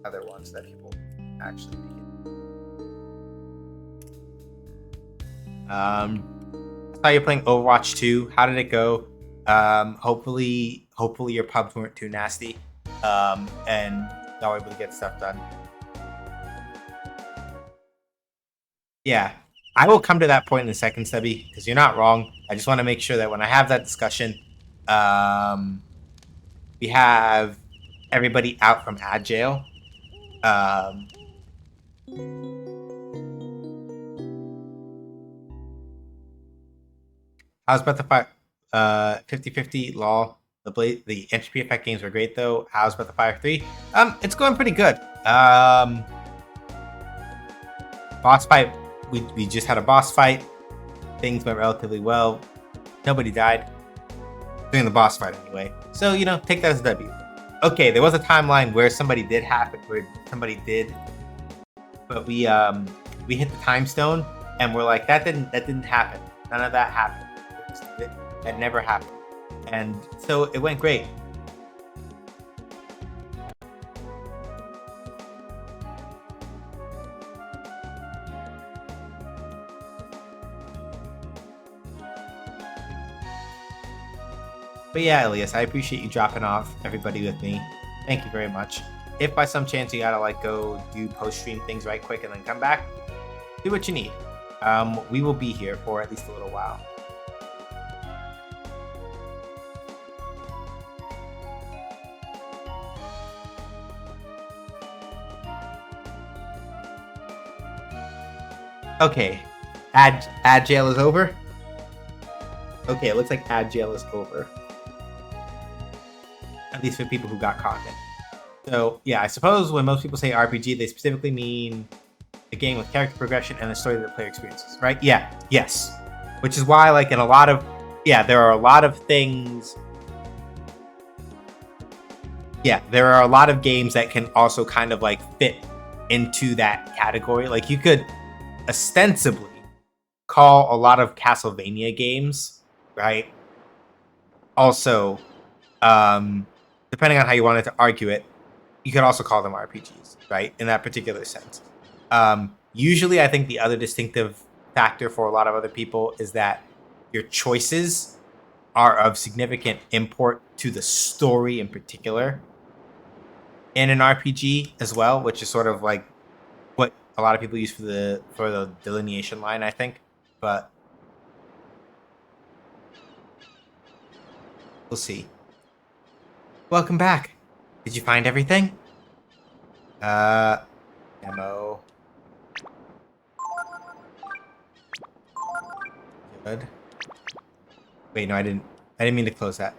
other ones that people actually make it. I saw you're playing Overwatch 2. How did it go? Hopefully your pubs weren't too nasty. And y'all were able to get stuff done. Yeah, I will come to that point in a second, Sebi, because you're not wrong. I just want to make sure that when I have that discussion, we have everybody out from ad jail. How's Breath of Fire 50-50 lol? The entropy effect games were great though. How's Breath of Fire 3? It's going pretty good. Boss fight, we just had a boss fight. Things went relatively well. Nobody died during the boss fight anyway. So, take that as a W. Okay, there was a timeline where somebody did happen, but we hit the time stone and we're like, that didn't happen. None of that happened. That never happened. And so it went great. But yeah, Elias, I appreciate you dropping off everybody with me. Thank you very much. If by some chance you gotta go do post-stream things right quick and then come back, do what you need. We will be here for at least a little while. Okay, ad jail is over. Okay, it looks like ad jail is over. At least for people who got caught in it. So yeah, I suppose when most people say RPG, they specifically mean a game with character progression and a story that the player experiences, right? Yeah, yes. Which is why, like, in a lot of, there are a lot of things. Yeah, there are a lot of games that can also kind of like fit into that category. Like, you could ostensibly call a lot of Castlevania games, right? Also, depending on how you wanted to argue it, you could also call them RPGs, right? In that particular sense. Usually, I think the other distinctive factor for a lot of other people is that your choices are of significant import to the story in particular in an RPG as well, which is sort of like what a lot of people use for the delineation line, I think. But we'll see. Welcome back. Did you find everything? Demo. Good. Wait, no, I didn't mean to close that.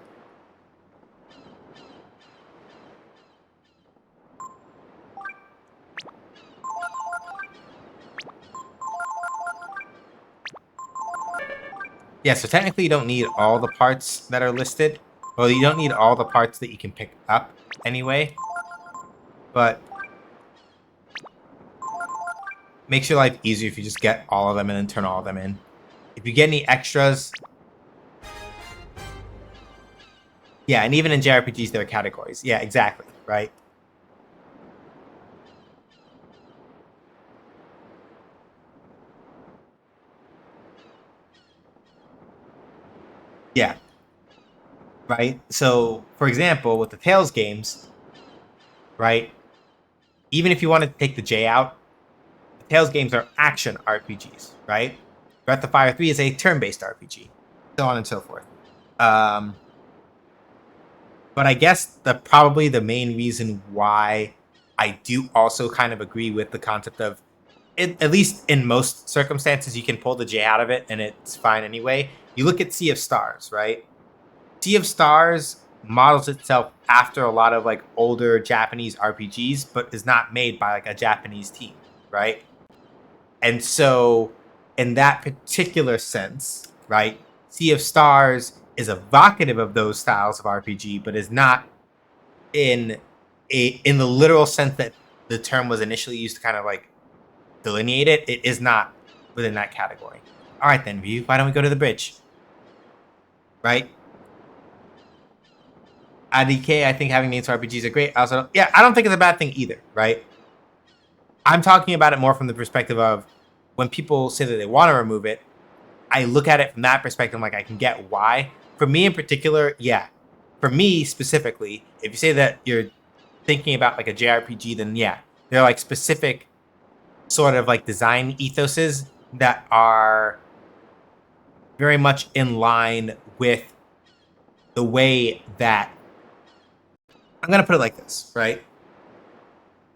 Yeah, so technically you don't need all the parts that are listed. Well, you don't need all the parts that you can pick up anyway. But makes your life easier if you just get all of them and then turn all of them in. If you get any extras... Yeah, and even in JRPGs, there are categories. Yeah, exactly, right? Yeah. Right? So, for example, with the Tales games, right? Even if you want to take the J out, the Tales games are action RPGs, right? Breath of Fire 3 is a turn-based RPG. So on and so forth. But I guess probably the main reason why I do also kind of agree with the concept of, at least in most circumstances, you can pull the J out of it and it's fine anyway. You look at Sea of Stars, right? Sea of Stars models itself after a lot of like older Japanese RPGs, but is not made by like a Japanese team, right? And so in that particular sense, right, Sea of Stars is evocative of those styles of RPG, but is not in the literal sense that the term was initially used to kind of like delineate it. It is not within that category. All right, then, Ryu, why don't we go to the bridge? Right? IDK, I think having names for RPGs are great. I don't think it's a bad thing either, right? I'm talking about it more from the perspective of when people say that they want to remove it, I look at it from that perspective. I'm like, I can get why. For me in particular, yeah. For me specifically, if you say that you're thinking about like a JRPG, then yeah, they're like specific sort of like design ethoses that are very much in line with the way that, I'm going to put it like this, right?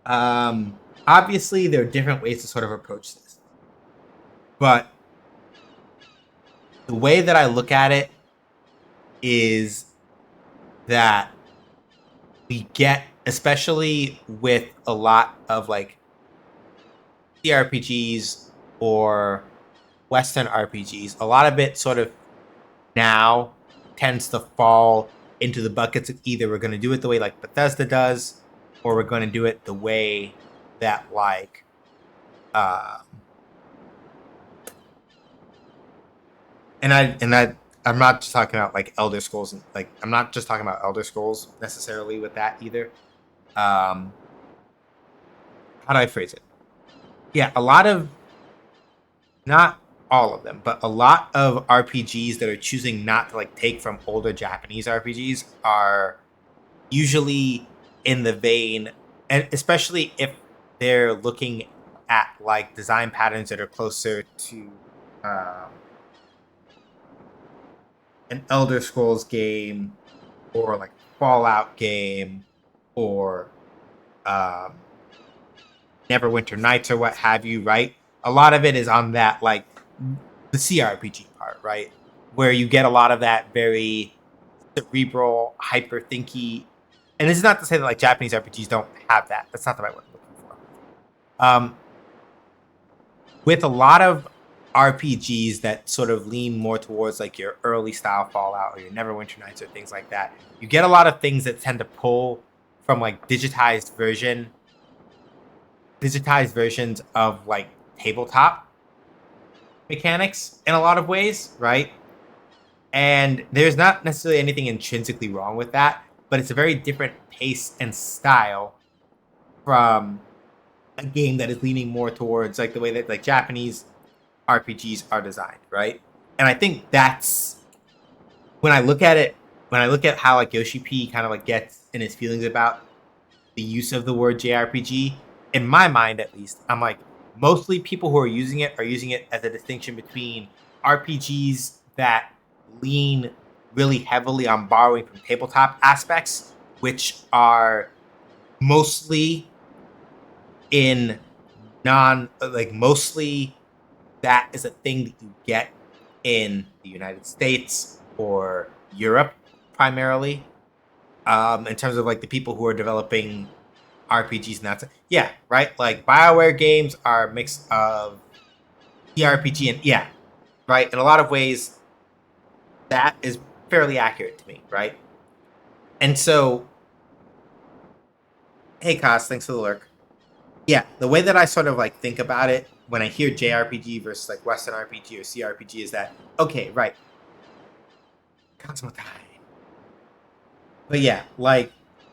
Obviously, there are different ways to sort of approach this. But the way that I look at it is that we get, especially with a lot of like CRPGs or Western RPGs, a lot of it sort of now tends to fall into the buckets of either we're going to do it the way like Bethesda does, or we're going to do it the way that like I'm not just talking about like Elder Scrolls, and like I'm not just talking about Elder Scrolls necessarily with that either. How do I phrase it? Yeah, a lot of, not all of them, but a lot of RPGs that are choosing not to like take from older Japanese RPGs are usually in the vein, and especially if they're looking at like design patterns that are closer to an Elder Scrolls game or like Fallout game or Neverwinter Nights or what have you, right? A lot of it is on that like the CRPG part, right? Where you get a lot of that very cerebral, hyper thinky. And this is not to say that like Japanese RPGs don't have that. That's not the right word I'm looking for. With a lot of RPGs that sort of lean more towards like your early style Fallout or your Neverwinter Nights or things like that, you get a lot of things that tend to pull from like digitized versions of like tabletop mechanics in a lot of ways, right? And there's not necessarily anything intrinsically wrong with that, but it's a very different pace and style from a game that is leaning more towards like the way that like Japanese RPGs are designed, right? And I think that's when I look at it, when I look at how like Yoshi P kind of like gets in his feelings about the use of the word JRPG, in my mind at least, I'm like, mostly people who are using it as a distinction between RPGs that lean really heavily on borrowing from tabletop aspects, which are mostly in mostly that is a thing that you get in the United States or Europe primarily. In terms of like the people who are developing RPGs and that's yeah, right? Like BioWare games are a mix of TRPG and yeah, right? In a lot of ways, that is fairly accurate to me, right? And so, hey, Kos, thanks for the lurk. Yeah, the way that I sort of like think about it when I hear JRPG versus like Western RPG or CRPG is that okay, right? Cosmotai. But yeah, like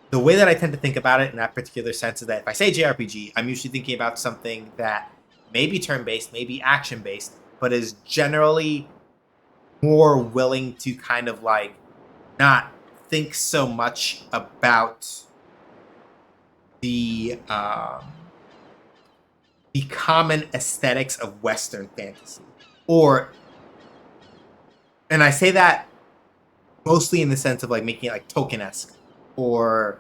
the way that I tend to think about it in that particular sense is that if I say JRPG, I'm usually thinking about something that may be turn-based, may be action-based, but is generally more willing to kind of like not think so much about the common aesthetics of Western fantasy. And I say that mostly in the sense of like making it like Tolkien-esque or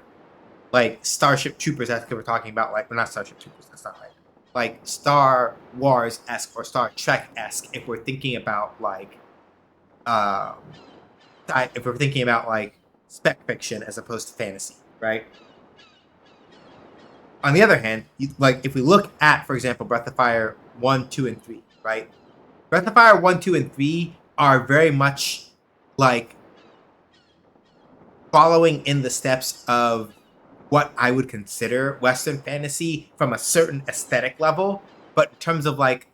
like Starship Troopers-esque. We're talking about like, well, not Starship Troopers, that's not right. Like Star Wars-esque or Star Trek-esque if we're thinking about like if we're thinking about like spec fiction as opposed to fantasy, right? On the other hand, like if we look at, for example, Breath of Fire 1, 2, and 3, right? Breath of Fire 1, 2, and 3 are very much like following in the steps of what I would consider Western fantasy from a certain aesthetic level, but in terms of like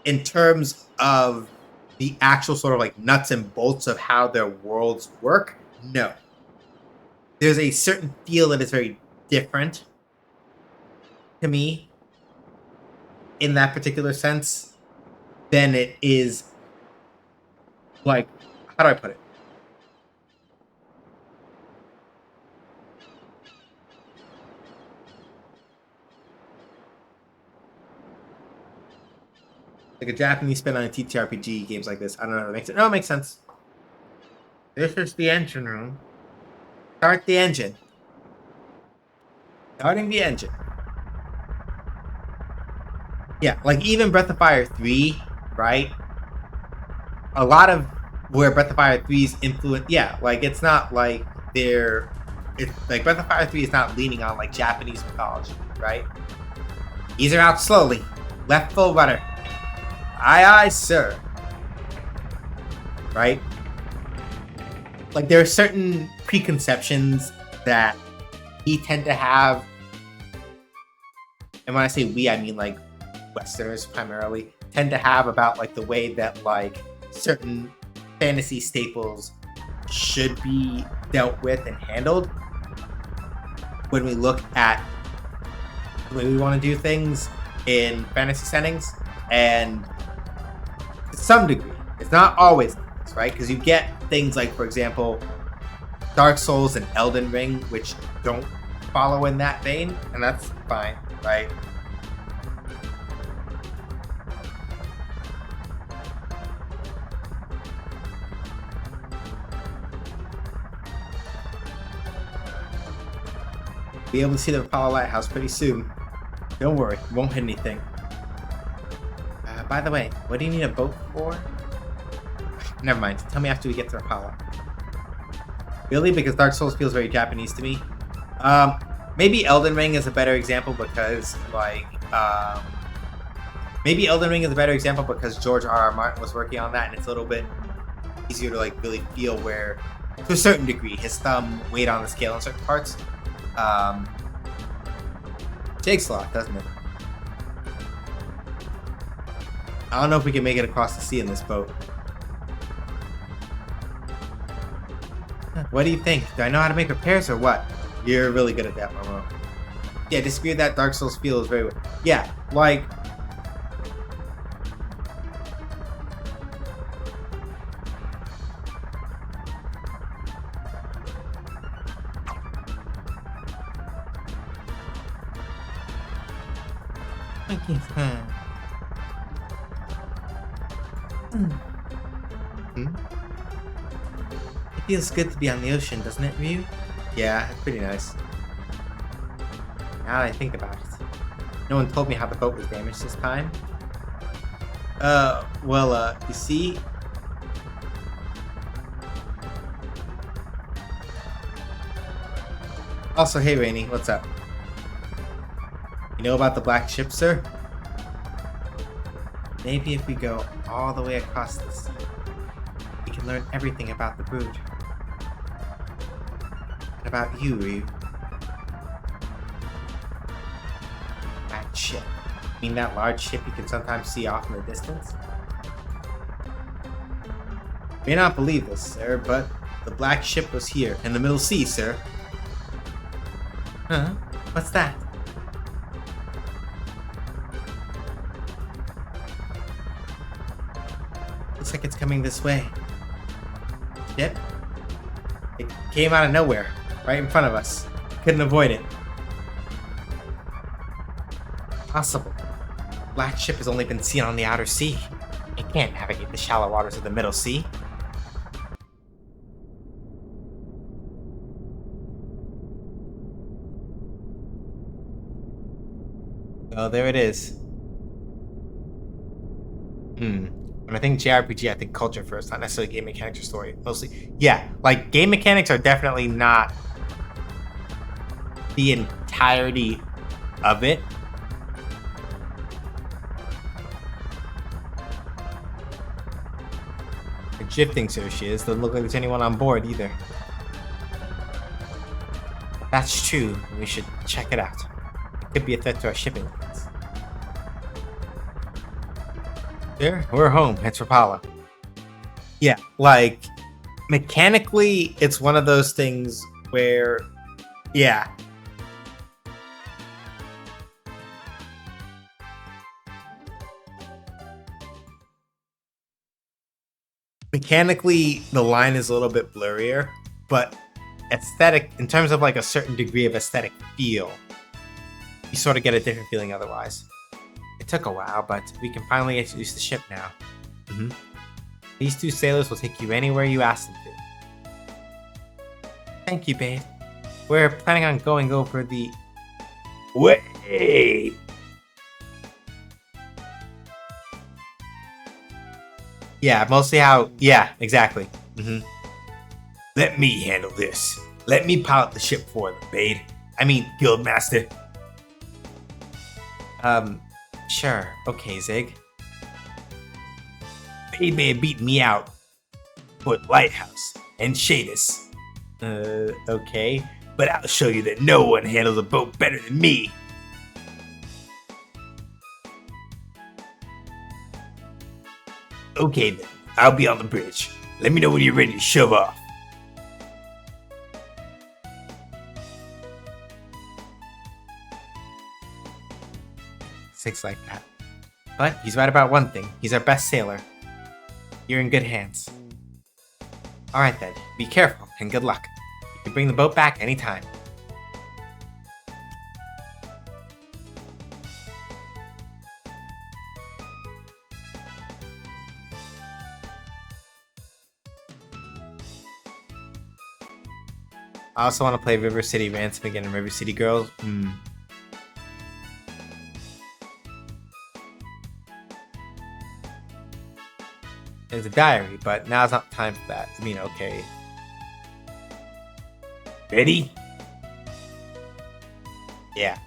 in terms of the actual sort of like nuts and bolts of how their worlds work, no. There's a certain feel that is very different to me in that particular sense than it is like, how do I put it? Like a Japanese spin on a TTRPG games like this. I don't know if it makes it. No, it makes sense. This is the engine room. Start the engine. Starting the engine. Yeah, like even Breath of Fire 3, right? A lot of where Breath of Fire 3's influence, yeah, like it's not like it's like Breath of Fire 3 is not leaning on like Japanese mythology, right? Ease her out slowly. Left full rudder. Aye, aye, sir. Right? Like there are certain preconceptions that we tend to have. And when I say we, I mean like Westerners primarily tend to have about like the way that like certain fantasy staples should be dealt with and handled when we look at the way we want to do things in fantasy settings. And to some degree, it's not always like this, right? Because you get things like, for example, Dark Souls and Elden Ring, which don't follow in that vein, and that's fine, right? Be able to see the Apollo Lighthouse pretty soon. Don't worry, won't hit anything. By the way, what do you need a boat for? Never mind. Tell me after we get to Apollo. Really? Because Dark Souls feels very Japanese to me. Maybe Elden Ring is a better example because, like, maybe Elden Ring is a better example because George R.R. Martin was working on that, and it's a little bit easier to, like, really feel where, to a certain degree, his thumb weighed on the scale in certain parts. Takes a lot, doesn't it? I don't know if we can make it across the sea in this boat. What do you think? Do I know how to make repairs or what? You're really good at that, Momo. Yeah, disagree with that. Dark Souls feels very well. Yeah, like. It feels good to be on the ocean, doesn't it, Ryu? Yeah, it's pretty nice. Now that I think about it. No one told me how the boat was damaged this time. You see... Also, hey Rainy, what's up? You know about the black ship, sir? Maybe if we go all the way across the sea, we can learn everything about the brood. And about you, Ryu. That ship. You mean that large ship you can sometimes see off in the distance? You may not believe this, sir, but the black ship was here, in the Middle Sea, sir. Huh? What's that? Looks like it's coming this way. Ship? It came out of nowhere, right in front of us. Couldn't avoid it. Possible. Black ship has only been seen on the outer sea. It can't navigate the shallow waters of the Middle Sea. Oh, there it is. When I think JRPG, I think culture first, not necessarily game mechanics or story. Mostly, yeah, like game mechanics are definitely not the entirety of it. The shifting, so she is. Doesn't look like there's anyone on board either. That's true. We should check it out. It could be a threat to our shipping lanes. There, we're home. It's Rapala. Yeah, like, mechanically, it's one of those things where, yeah. Mechanically, the line is a little bit blurrier, but aesthetic, in terms of like a certain degree of aesthetic feel, you sort of get a different feeling otherwise. It took a while, but we can finally introduce the ship now. These two sailors will take you anywhere you ask them to. Thank you, babe. We're planning on going over the... Wait! Yeah, mostly how... Yeah, exactly. Let me handle this. Let me pilot the ship for them, babe. I mean, Guildmaster. Sure. Okay, Zig. They may have beaten me out, but Lighthouse and Shadis. Okay. But I'll show you that no one handles a boat better than me. Okay then, I'll be on the bridge. Let me know when you're ready to shove off. Six like that. But he's right about one thing. He's our best sailor. You're in good hands. Alright then, be careful and good luck. You can bring the boat back anytime. I also want to play River City Ransom again and River City Girls. There's a diary, but now's not time for that. I mean, okay. Ready? Yeah.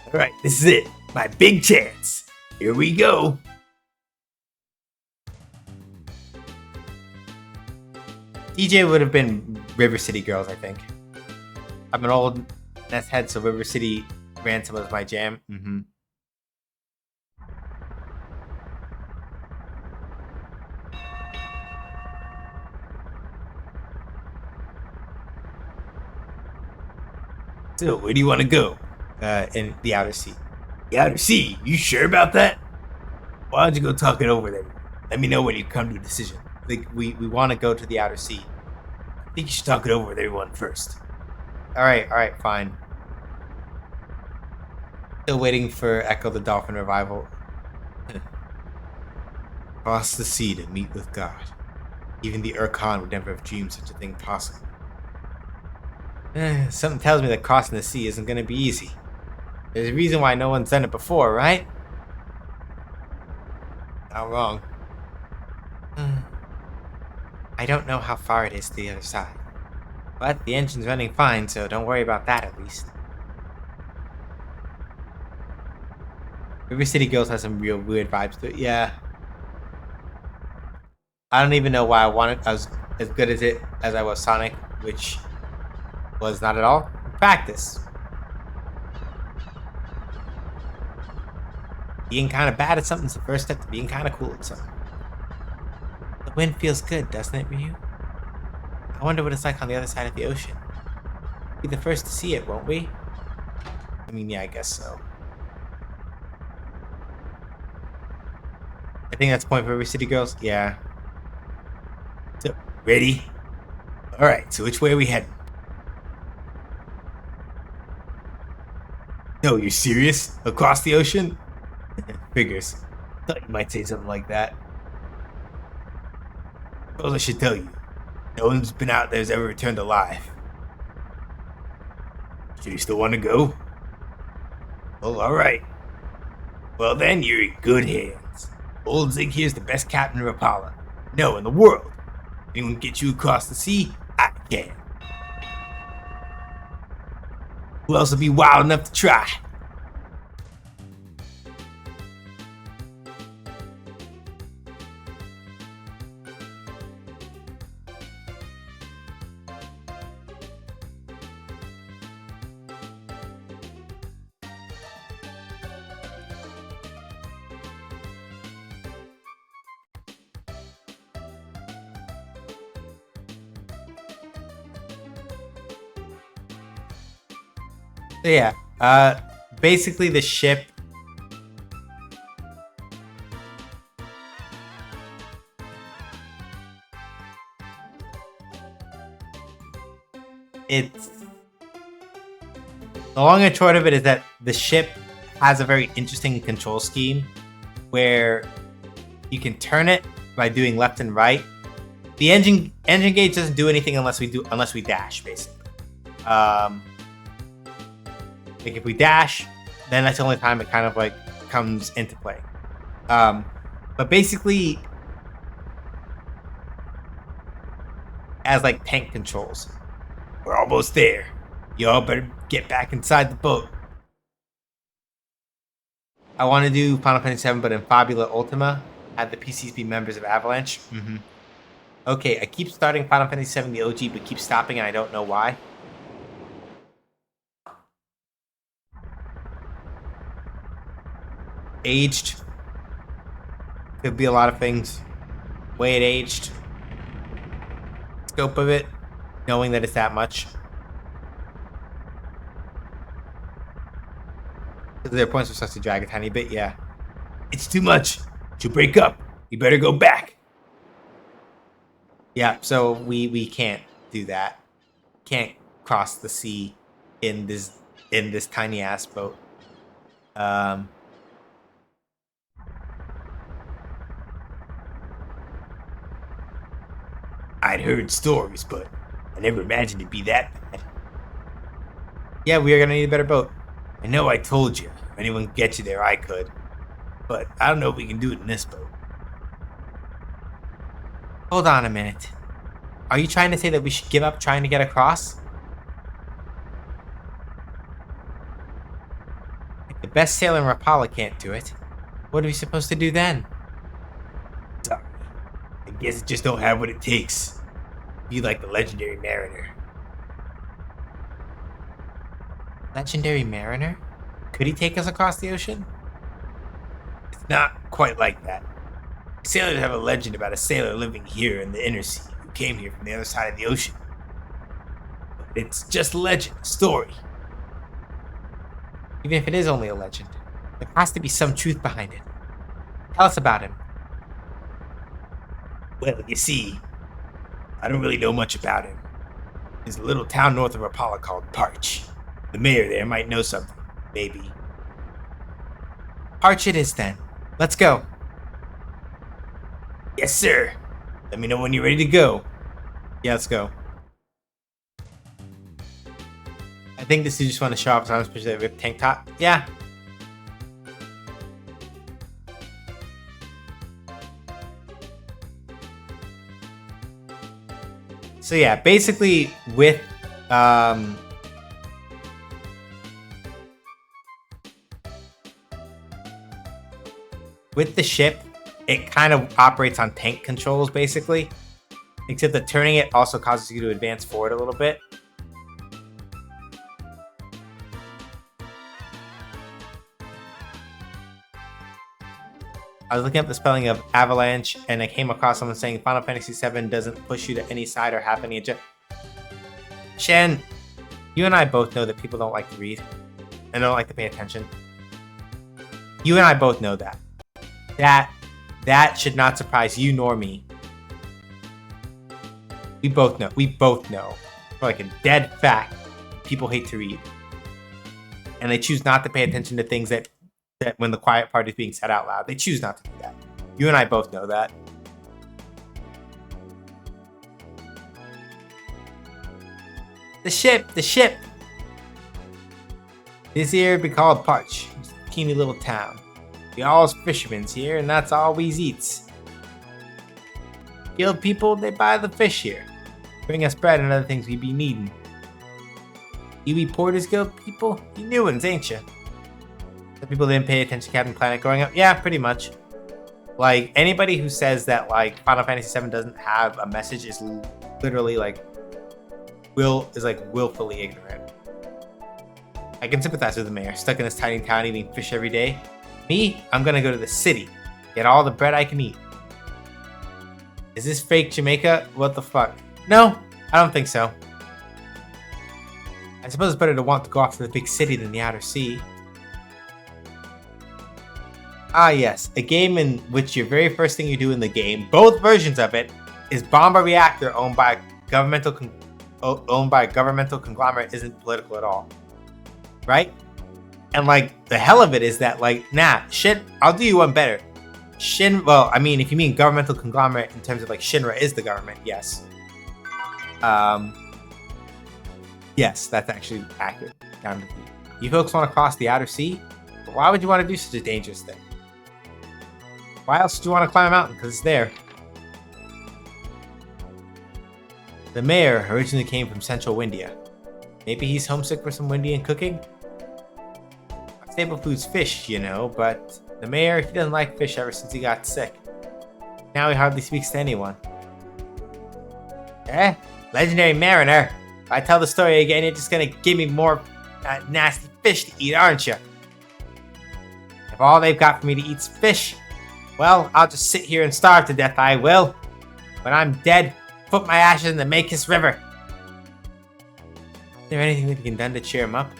Alright, this is it. My big chance. Here we go. DJ would have been River City Girls, I think. I'm an old NES head, so River City Ransom was my jam. So, where do you want to go? In the outer sea. The outer sea? You sure about that? Why don't you go talk it over then? Let me know when you come to a decision. Like, we want to go to the outer sea. I think you should talk it over with everyone first. Alright, fine. Still waiting for Echo the Dolphin revival. Cross the sea to meet with God. Even the Urkhan would never have dreamed such a thing possible. Something tells me that crossing the sea isn't going to be easy. There's a reason why no one's done it before, right? Not wrong. I don't know how far it is to the other side. But the engine's running fine, so don't worry about that at least. River City Girls has some real weird vibes to it, yeah. I don't even know why I wanted as good as I was Sonic, which was not at all. Practice. Being kind of bad at something's the first step to being kind of cool at something. The wind feels good, doesn't it, Ryu? I wonder what it's like on the other side of the ocean. We'll be the first to see it, won't we? I mean, yeah, I guess so. I think that's the point for River City Girls. Yeah. So, ready? Alright, so which way are we heading? No, you're serious? Across the ocean? Figures. Thought you might say something like that. Suppose I should tell you. No one's been out there has ever returned alive. Do you still want to go? Well, alright. Well then, you're in good hands. Old Zig here's the best captain of Rapala. No, in the world. Anyone can get you across the sea, I can. Who else will be wild enough to try? So yeah, basically the ship it's the long and short of it is that the ship has a very interesting control scheme where you can turn it by doing left and right. The engine gauge doesn't do anything unless we dash, basically. Like if we dash, then that's the only time it kind of like comes into play. But basically, as like tank controls. We're almost there. Y'all better get back inside the boat. I want to do Final Fantasy VII, but in Fabula Ultima, have the PCs be members of Avalanche. Okay, I keep starting Final Fantasy VII, the OG, but keep stopping, and I don't know why. Aged. Could be a lot of things. Way it aged. Scope of it. Knowing that it's that much. Their points will start to drag a tiny bit, yeah. It's too much. To break up. You better go back. Yeah, so we can't do that. Can't cross the sea in this tiny ass boat. I'd heard stories, but I never imagined it'd be that bad. Yeah, we are gonna need a better boat. I know I told you. If anyone could get you there, I could. But I don't know if we can do it in this boat. Hold on a minute. Are you trying to say that we should give up trying to get across? If the best sailor in Rapala can't do it, what are we supposed to do then? Sorry. I guess it just don't have what it takes. Be like the legendary mariner. Legendary mariner? Could he take us across the ocean? It's not quite like that. Sailors have a legend about a sailor living here in the inner sea who came here from the other side of the ocean. But it's just a legend, a story. Even if it is only a legend, there has to be some truth behind it. Tell us about him. Well, you see, I don't really know much about him. There's a little town north of Rapala called Parch. The mayor there might know something, maybe. Parch it is then. Let's go. Yes, sir. Let me know when you're ready to go. Yeah, let's go. I think this is just want to show off, especially that ripped tank top. Yeah. So yeah, basically with the ship, it kind of operates on tank controls basically, except that turning it also causes you to advance forward a little bit. I was looking up the spelling of avalanche, and I came across someone saying Final Fantasy VII doesn't push you to any side or have any adjust. Shen, you and I both know that people don't like to read and don't like to pay attention. You and I both know that. That should not surprise you nor me. We both know. We both know. For like a dead fact, people hate to read. And they choose not to pay attention to things that when the quiet part is being said out loud. They choose not to do that. You and I both know that. The ship! This here be called Parch. It's a teeny little town. We all's fishermen's here, and that's all we eats. Guild people, they buy the fish here. Bring us bread and other things we be needing. You be Porter's Guild people? You new ones, ain't you? The people didn't pay attention to Captain Planet growing up? Yeah, pretty much. Like, anybody who says that, like, Final Fantasy VII doesn't have a message is literally, like, willfully ignorant. I can sympathize with the mayor, stuck in this tiny town eating fish every day. Me, I'm gonna go to the city, get all the bread I can eat. Is this fake Jamaica? What the fuck? No, I don't think so. I suppose it's better to want to go off to the big city than the outer sea. Ah yes, a game in which your very first thing you do in the game, both versions of it, is bomb a reactor owned by a governmental conglomerate isn't political at all. Right? And like, the hell of it is that like, nah, shit, I'll do you one better. Well, I mean, if you mean governmental conglomerate in terms of like Shinra is the government, yes. Yes, that's actually accurate. Down to you folks want to cross the outer sea? But why would you want to do such a dangerous thing? Why else do you want to climb a mountain? Because it's there. The mayor originally came from Central Windia. Maybe he's homesick for some Windian cooking? Our staple food's fish, you know, but the mayor, he doesn't like fish ever since he got sick. Now he hardly speaks to anyone. Eh? Legendary mariner. If I tell the story again, you're just gonna give me more nasty fish to eat, aren't you? If all they've got for me to eat is fish, well, I'll just sit here and starve to death, I will. When I'm dead, put my ashes in the Makis River. Is there anything that can be done to cheer him up?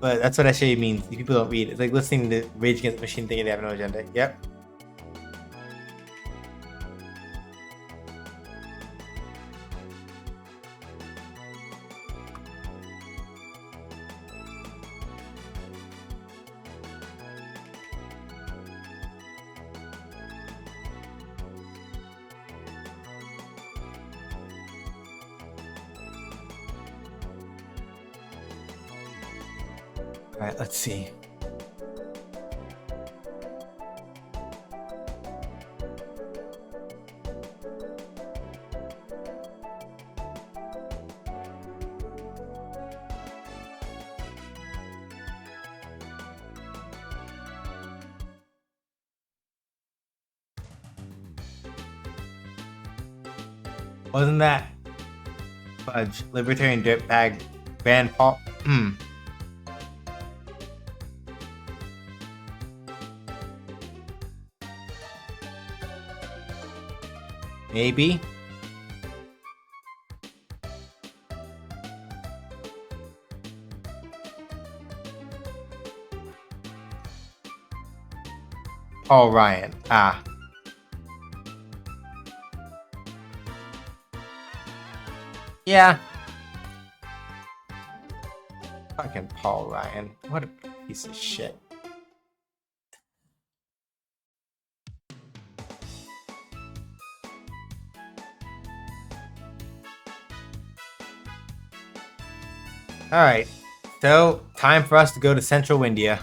But that's what that shit means. People don't read. It's like listening to Rage Against the Machine thinking they have no agenda. Yep. Alright, let's see. Wasn't that Fudge, Libertarian Dirtbag, Van Paul? Maybe. Paul Ryan. Ah. Yeah. Fucking Paul Ryan. What a piece of shit. Alright. So, time for us to go to Central Windia.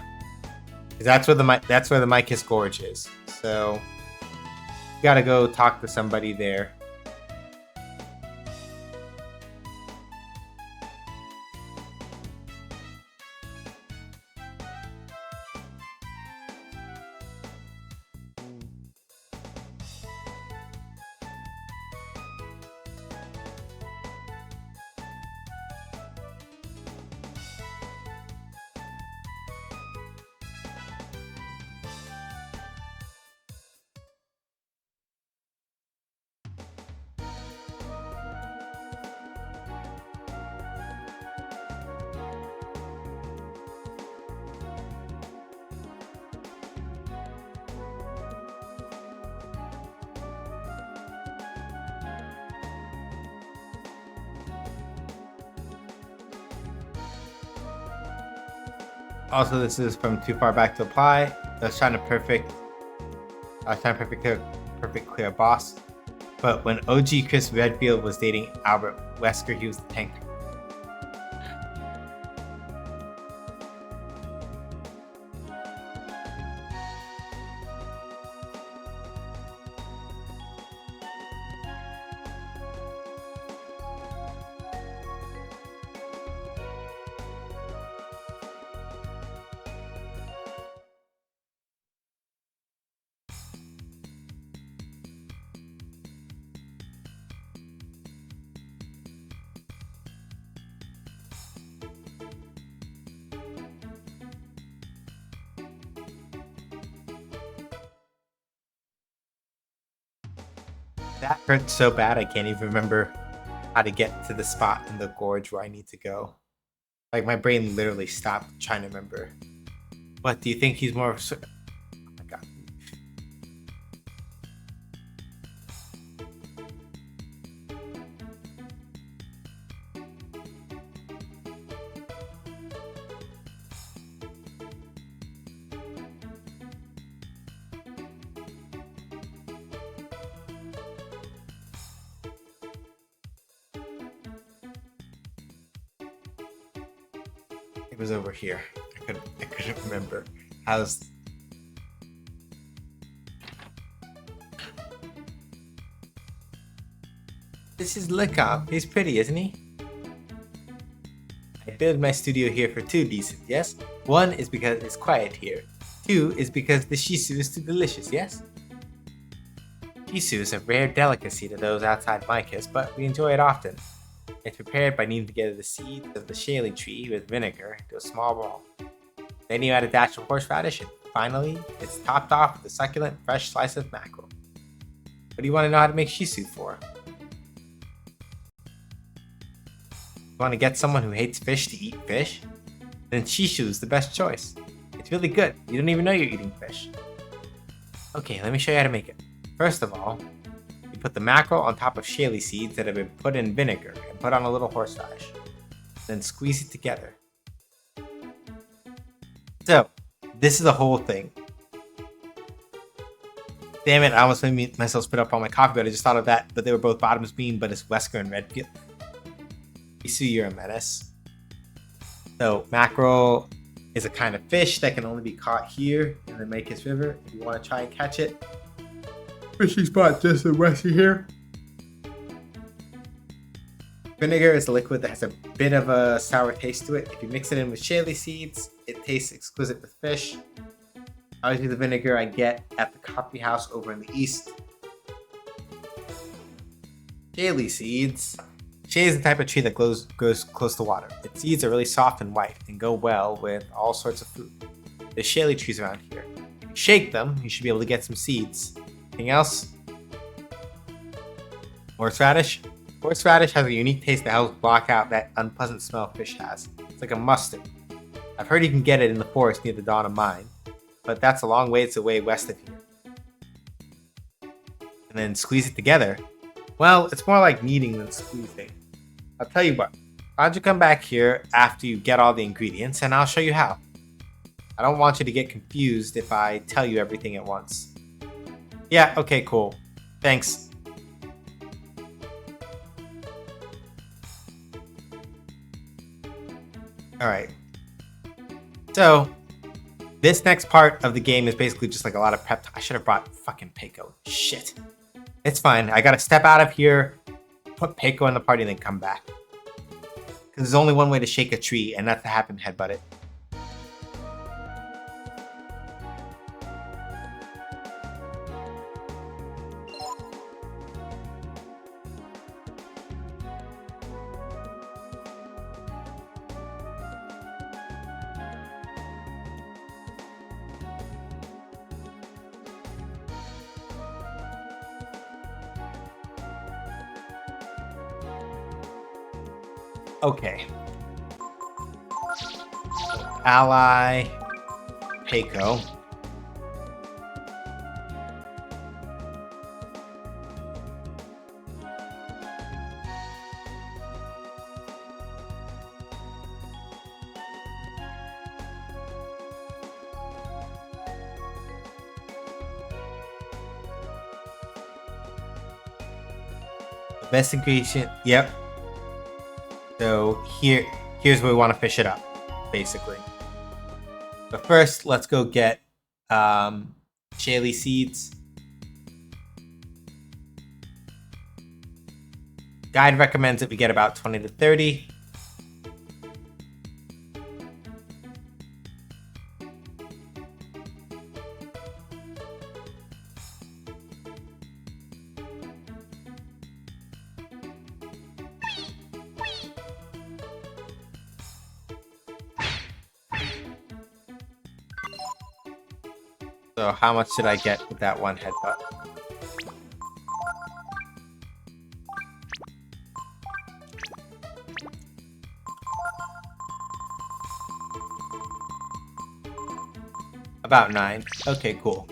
That's where the Mycus Gorge is. So, we gotta go talk to somebody there. Also, this is from Too Far Back to Apply. I was trying to perfect clear boss. But when OG Chris Redfield was dating Albert Wesker, he was the tank. That hurt so bad I can't even remember how to get to the spot in the gorge where I need to go. Like, my brain literally stopped trying to remember. What, do you think he's more... Oh my god. It was over here. I couldn't remember. How's... This is Licop. He's pretty, isn't he? I built my studio here for two reasons, yes? One is because it's quiet here. Two is because the shisu is too delicious, yes? Shisu is a rare delicacy to those outside Mycus, but we enjoy it often. It's prepared by kneading together the seeds of the Shaley tree with vinegar into a small ball. Then you add a dash of horseradish, and finally, it's topped off with a succulent, fresh slice of mackerel. What do you want to know how to make shisu for? You want to get someone who hates fish to eat fish? Then shisu is the best choice. It's really good. You don't even know you're eating fish. Okay, let me show you how to make it. First of all, you put the mackerel on top of Shaley seeds that have been put in vinegar and put on a little horseradish. Then squeeze it together. So, this is the whole thing. Damn it, I almost made myself spit up on my coffee, but I just thought of that. But they were both bottoms bean, but it's Wesker and Redfield. Shisu, you're a menace. So, mackerel is a kind of fish that can only be caught here in the Mycus River. If you want to try and catch it, fishing spot just west of here. Vinegar is a liquid that has a bit of a sour taste to it. If you mix it in with Shaley seeds, it tastes exquisite with fish. I always use the vinegar I get at the coffee house over in the east. Shaley seeds. Shaley is the type of tree that grows close to water. Its seeds are really soft and white and go well with all sorts of food. There's Shaley trees around here. If you shake them, you should be able to get some seeds. Anything else? Horseradish? Horseradish has a unique taste that helps block out that unpleasant smell fish has. It's like a mustard. I've heard you can get it in the forest near the Dawn of Mine, but that's a long ways away west of here. and then squeeze it together. Well, it's more like kneading than squeezing. I'll tell you what. Why don't you come back here after you get all the ingredients, and I'll show you how. I don't want you to get confused if I tell you everything at once. Yeah, okay, cool. Thanks. Alright. So, this next part of the game is basically just like a lot of prep. I should have brought fucking Peiko. Shit. It's fine. I gotta step out of here, put Peiko in the party, and then come back. Because there's only one way to shake a tree, and that's to have him headbutt it. Okay. Ally Peiko. Best ingredient. Yep. So here's where we want to fish it up, basically. But first, let's go get Shaley seeds. Guide recommends that we get about 20 to 30. So how much did I get with that one headbutt? About 9. Okay, cool.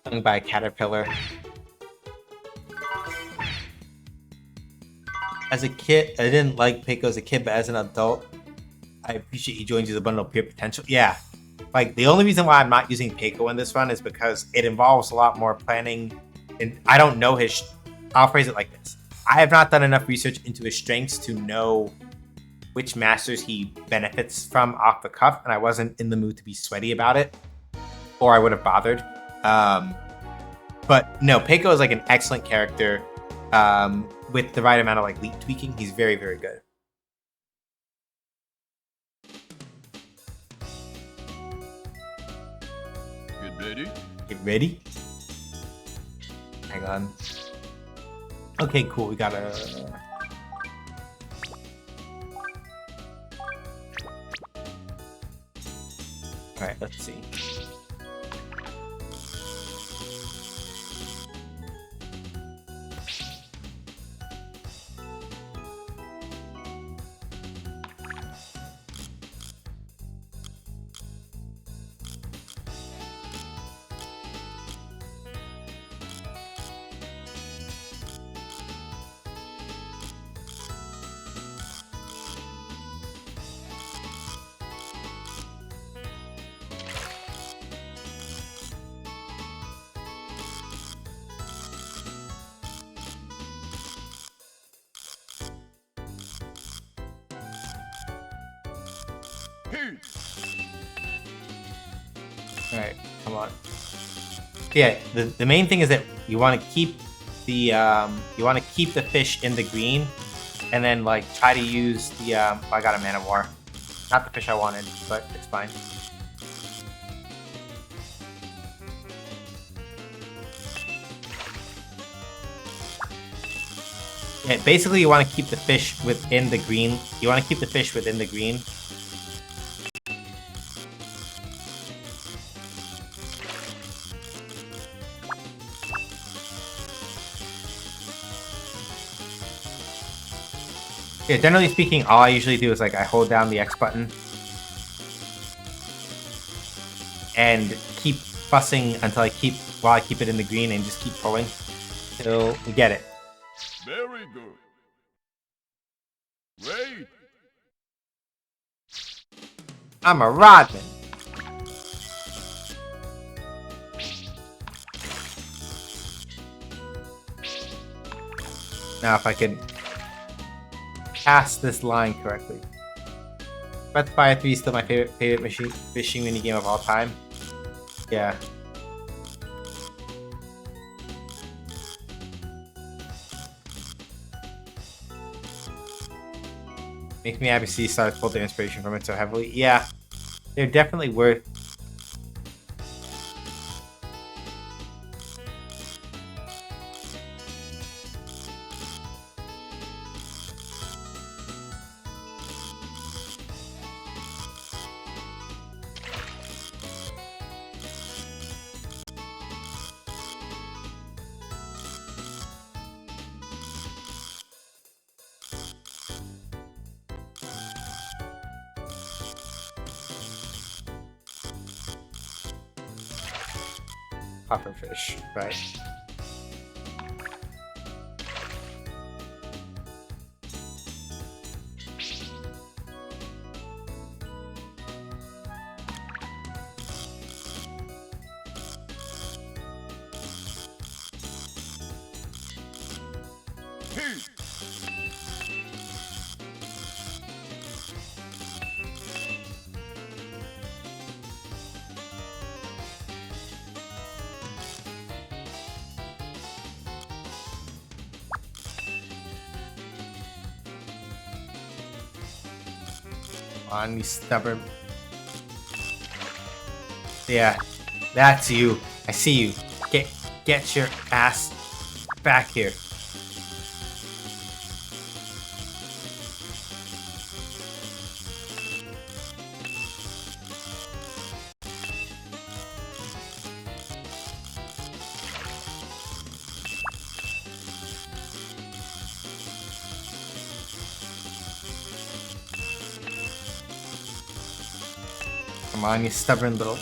Stung by a caterpillar. As a kid, I didn't like Peiko as a kid, but as an adult, I appreciate he joins you the bundle of pure potential. Yeah. Like, the only reason why I'm not using Peiko in this run is because it involves a lot more planning, and I don't know his... I'll phrase it like this. I have not done enough research into his strengths to know which masters he benefits from off the cuff, and I wasn't in the mood to be sweaty about it, or I would have bothered. But no, Peiko is like an excellent character. With the right amount of like leap tweaking, he's very, very good. Get ready. Hang on. Okay, cool. We got a... Alright, let's see. Alright, come on. Yeah, the main thing is that you want to keep the fish in the green, and then like try to use the I got a Man of War. Not the fish I wanted, but it's fine. Yeah, basically you want to keep the fish within the green. You want to keep the fish within the green. Yeah, generally speaking, all I usually do is like I hold down the X button and keep fussing until while I keep it in the green and just keep pulling till we get it. Very good. Great. I'm a Rodman. Now if I could pass this line correctly. Breath of Fire 3 is still my favorite fishing minigame of all time. Yeah. Makes me happy to see stars pull their inspiration from it so heavily. Yeah, they're definitely worth. Pufferfish, right. On, you stubborn. Yeah, that's you. I see you. Get your ass back here. Come on, you stubborn little.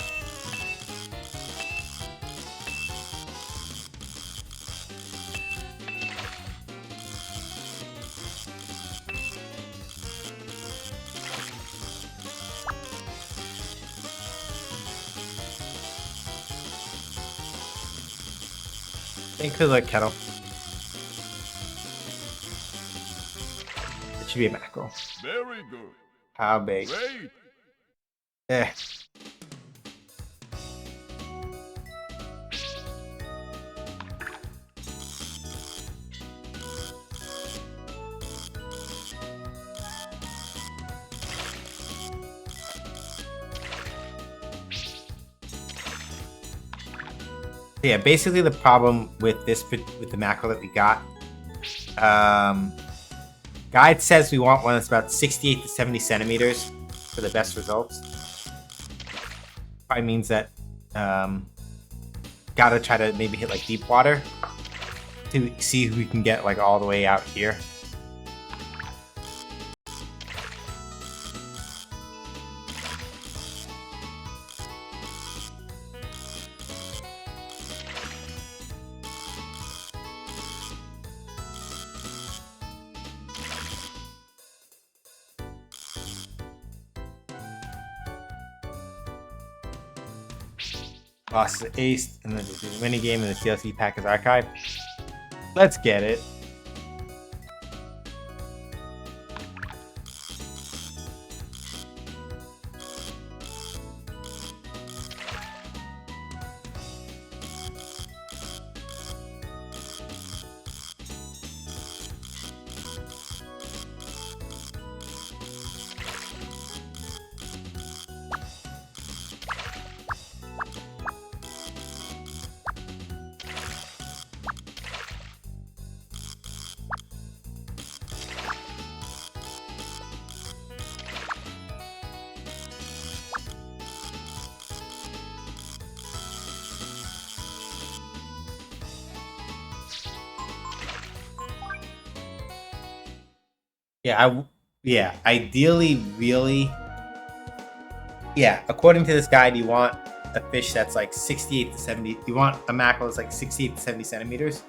Thank you, kettle. It should be a mackerel. Very good. How big? Great. Eh. Yeah, basically the problem with the mackerel that we got, guide says we want one that's about 68 to 70 centimeters for the best results. Probably means that gotta try to maybe hit like deep water to see if we can get like all the way out here. Boss is aced, and then there's a mini game and the DLC pack is archived. Let's get it. Yeah, ideally, really. Yeah, according to this guide, you want a fish that's like 68 to 70. You want a mackerel that's like 68 to 70 centimeters.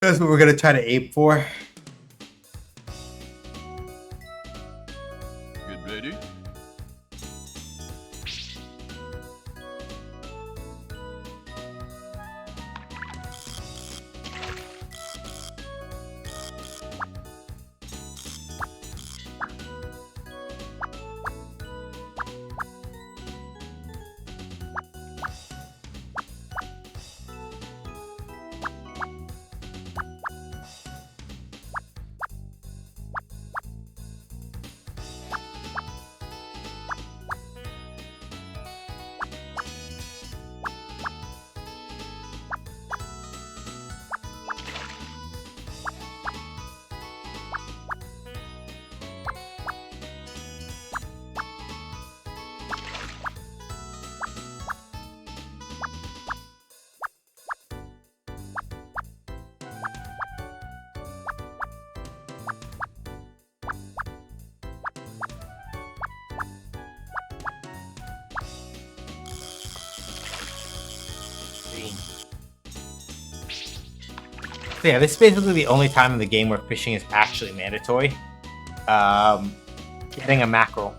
That's what we're gonna try to aim for. Get ready. So yeah, this is basically the only time in the game where fishing is actually mandatory. Getting a mackerel.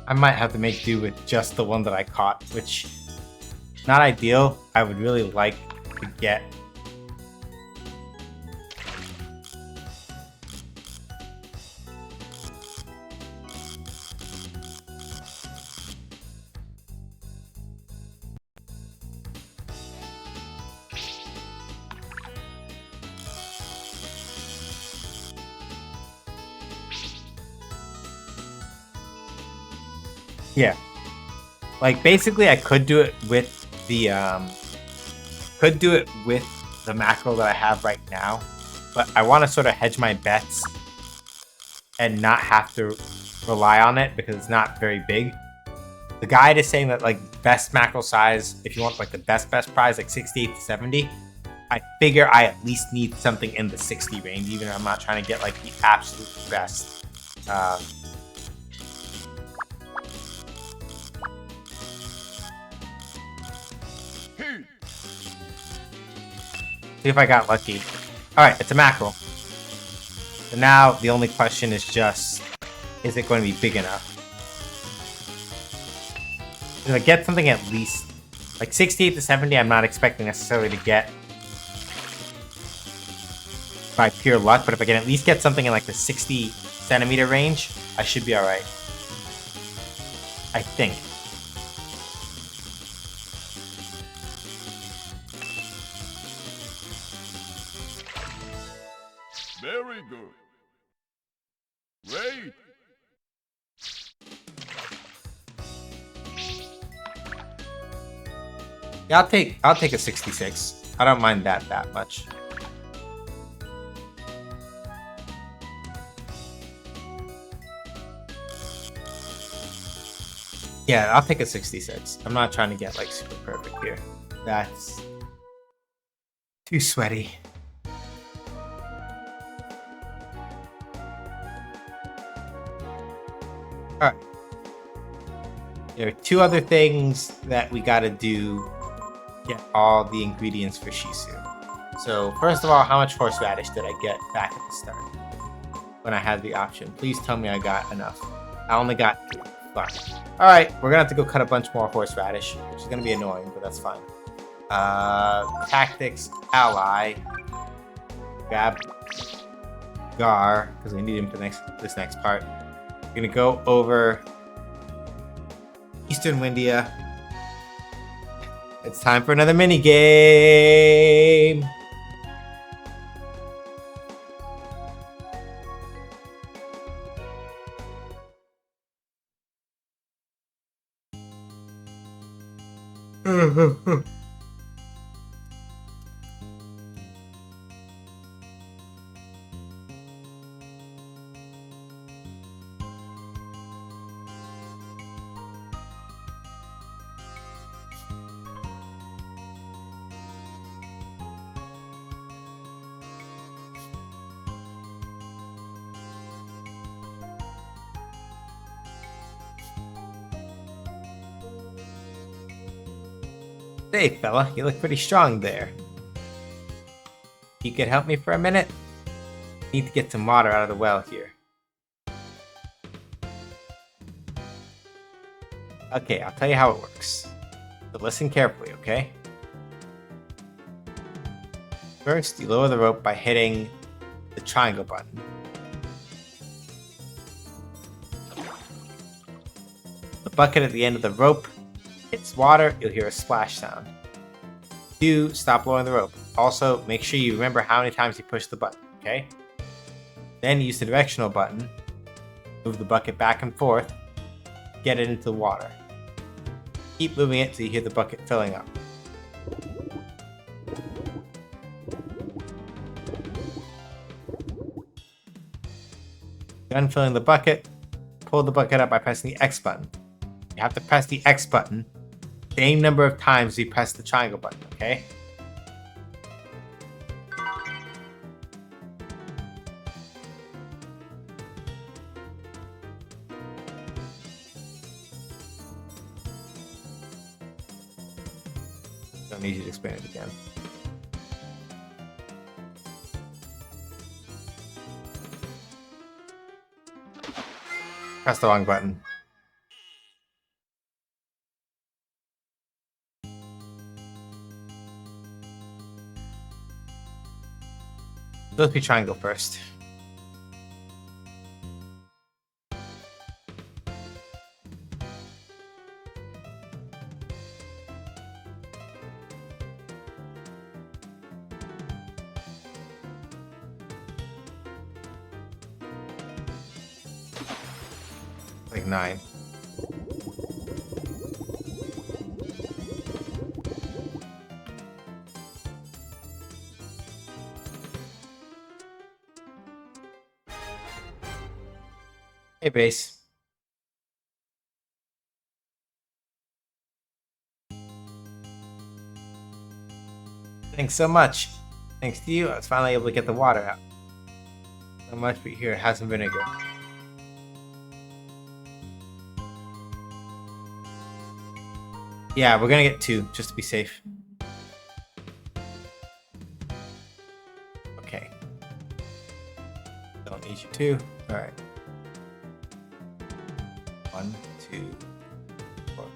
I might have to make do with just the one that I caught, which not ideal. I would really like to get Yeah. Like basically I could do it with the macro that I have right now, but I want to sort of hedge my bets and not have to rely on it because it's not very big. The guide is saying that like best macro size, if you want like the best prize, like 68 to 70, I figure I at least need something in the 60 range, even if I'm not trying to get like the absolute best. Heat. See if I got lucky. Alright, it's a mackerel. So now the only question is just, is it going to be big enough? If I get something at least, like 68 to 70, I'm not expecting necessarily to get by pure luck, but if I can at least get something in like the 60 centimeter range, I should be alright. I think. Very good. Great. Yeah, I'll take a 66. I don't mind that much. Yeah, I'll take a 66. I'm not trying to get like super perfect here. That's too sweaty. Alright. There are two other things that we gotta do to get all the ingredients for Shisu. So, first of all, how much horseradish did I get back at the start? When I had the option. Please tell me I got enough. I only got 2. Fine. Alright, we're gonna have to go cut a bunch more horseradish, which is gonna be annoying, but that's fine. Tactics, ally. Grab Gar, because we need him for this next part. We're gonna go over Eastern Windia. It's time for another mini game. Hey, fella, you look pretty strong there. You could help me for a minute? Need to get some water out of the well here. Okay, I'll tell you how it works. So listen carefully, okay? First, you lower the rope by hitting the triangle button. The bucket at the end of the rope hits water, you'll hear a splash sound. 2, stop lowering the rope. Also, make sure you remember how many times you push the button, okay? Then use the directional button. Move the bucket back and forth. Get it into the water. Keep moving it till you hear the bucket filling up. Done filling the bucket, pull the bucket up by pressing the X button. You have to press the X button same number of times you press the triangle button, okay? Don't need you to explain it again. Press the wrong button. Let's be triangle first. Like 9. Hey, base. Thanks so much. Thanks to you, I was finally able to get the water out. So much, but here, have some vinegar. Yeah, we're gonna get 2, just to be safe. Okay. Don't need you 2. Alright. 1, 2, 4.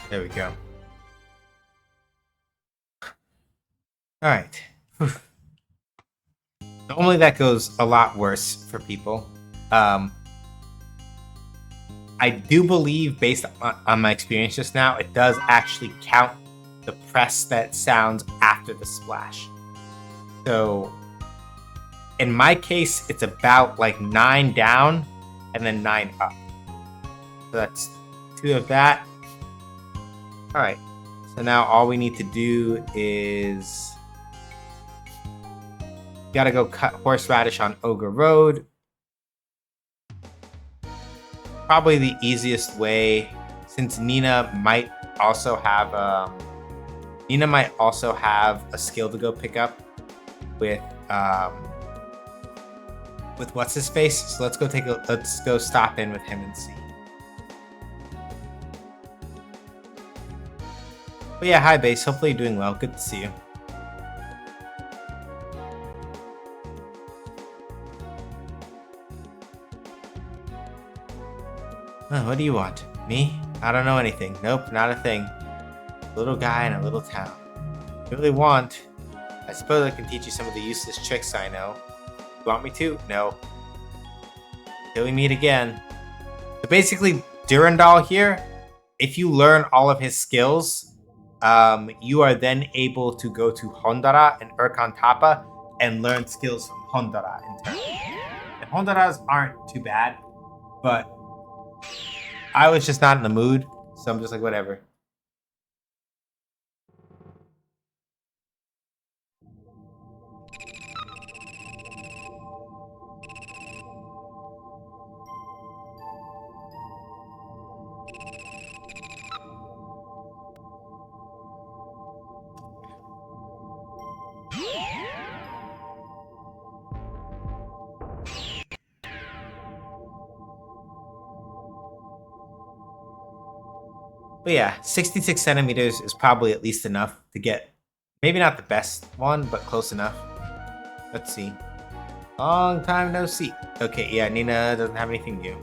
There we go. Alright. Normally that goes a lot worse for people. I do believe, based on my experience just now, it does actually count the press that sounds after the splash. So, in my case, it's about like 9 down and then 9 up. So that's 2 of that. Alright, so now all we need to do is... Gotta go cut horseradish on Ogre Road. Probably the easiest way, since Nina might also have a skill to go pick up with what's his face. So let's go stop in with him and see. But yeah, hi base. Hopefully you're doing well. Good to see you. What do you want? Me? I don't know anything. Nope, not a thing. Little guy in a little town. You really want? I suppose I can teach you some of the useless tricks I know. You want me to? No. Till we meet again. So basically, Durandal here, if you learn all of his skills, you are then able to go to Hondara and Urkan Tapa and learn skills from Hondara in turn. And Hondaras aren't too bad, but I was just not in the mood, so I'm just like, whatever. But yeah, 66 centimeters is probably at least enough to get, maybe not the best one, but close enough. Let's see. Long time no see. Okay, yeah, Nina doesn't have anything new.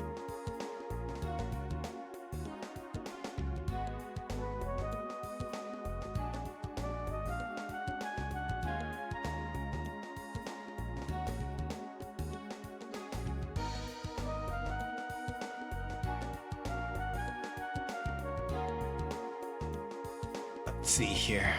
Let's see here.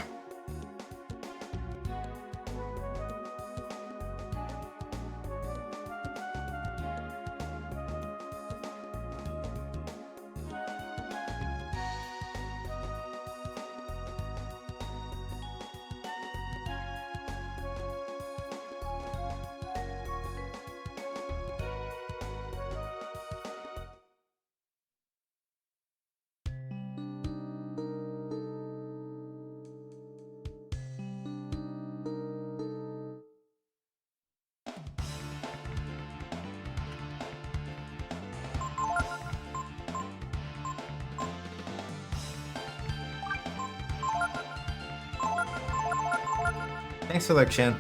Thanks for the chin.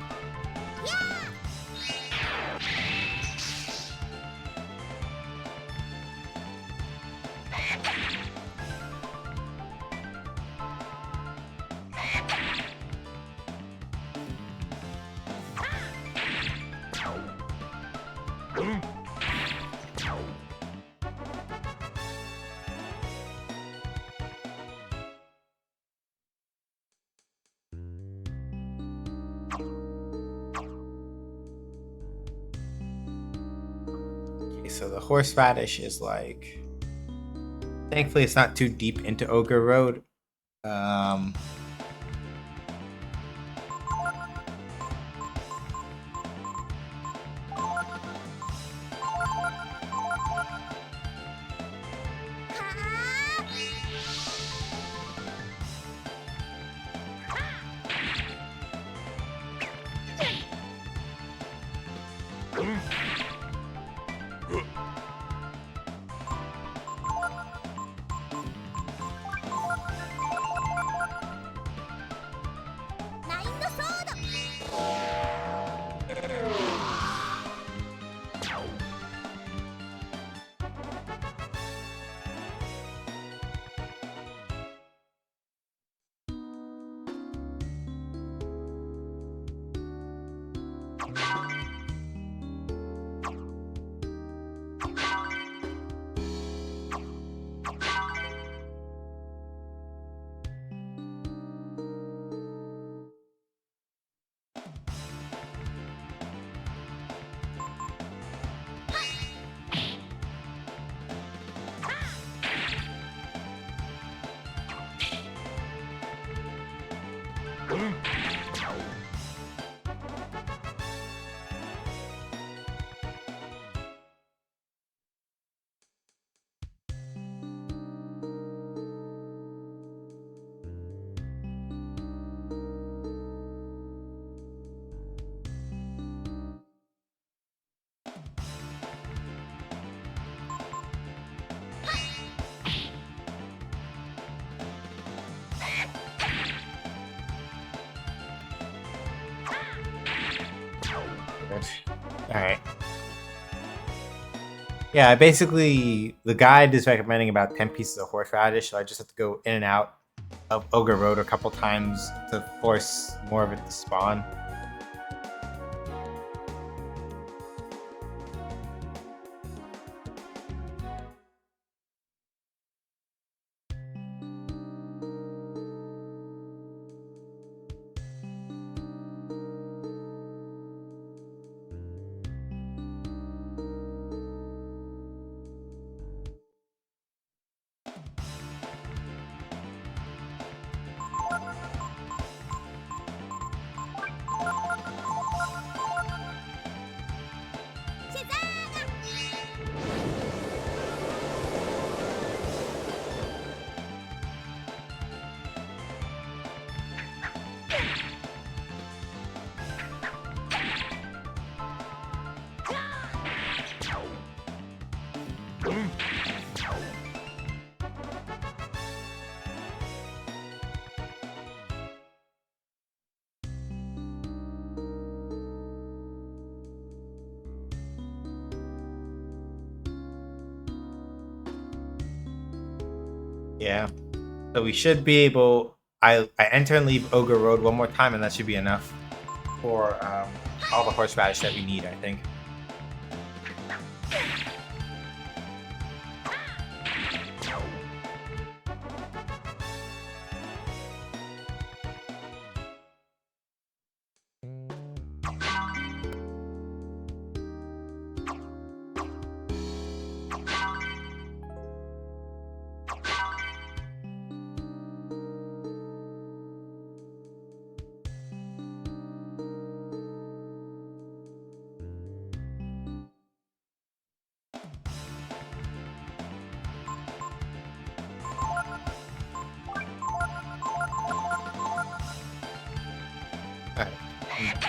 so the horseradish is like... Thankfully, it's not too deep into Ogre Road. Alright. Yeah, basically, the guide is recommending about 10 pieces of horseradish, so I just have to go in and out of Ogre Road a couple times to force more of it to spawn. Yeah. So we should be able... I enter and leave Ogre Road one more time, and that should be enough for all the horseradish that we need, I think.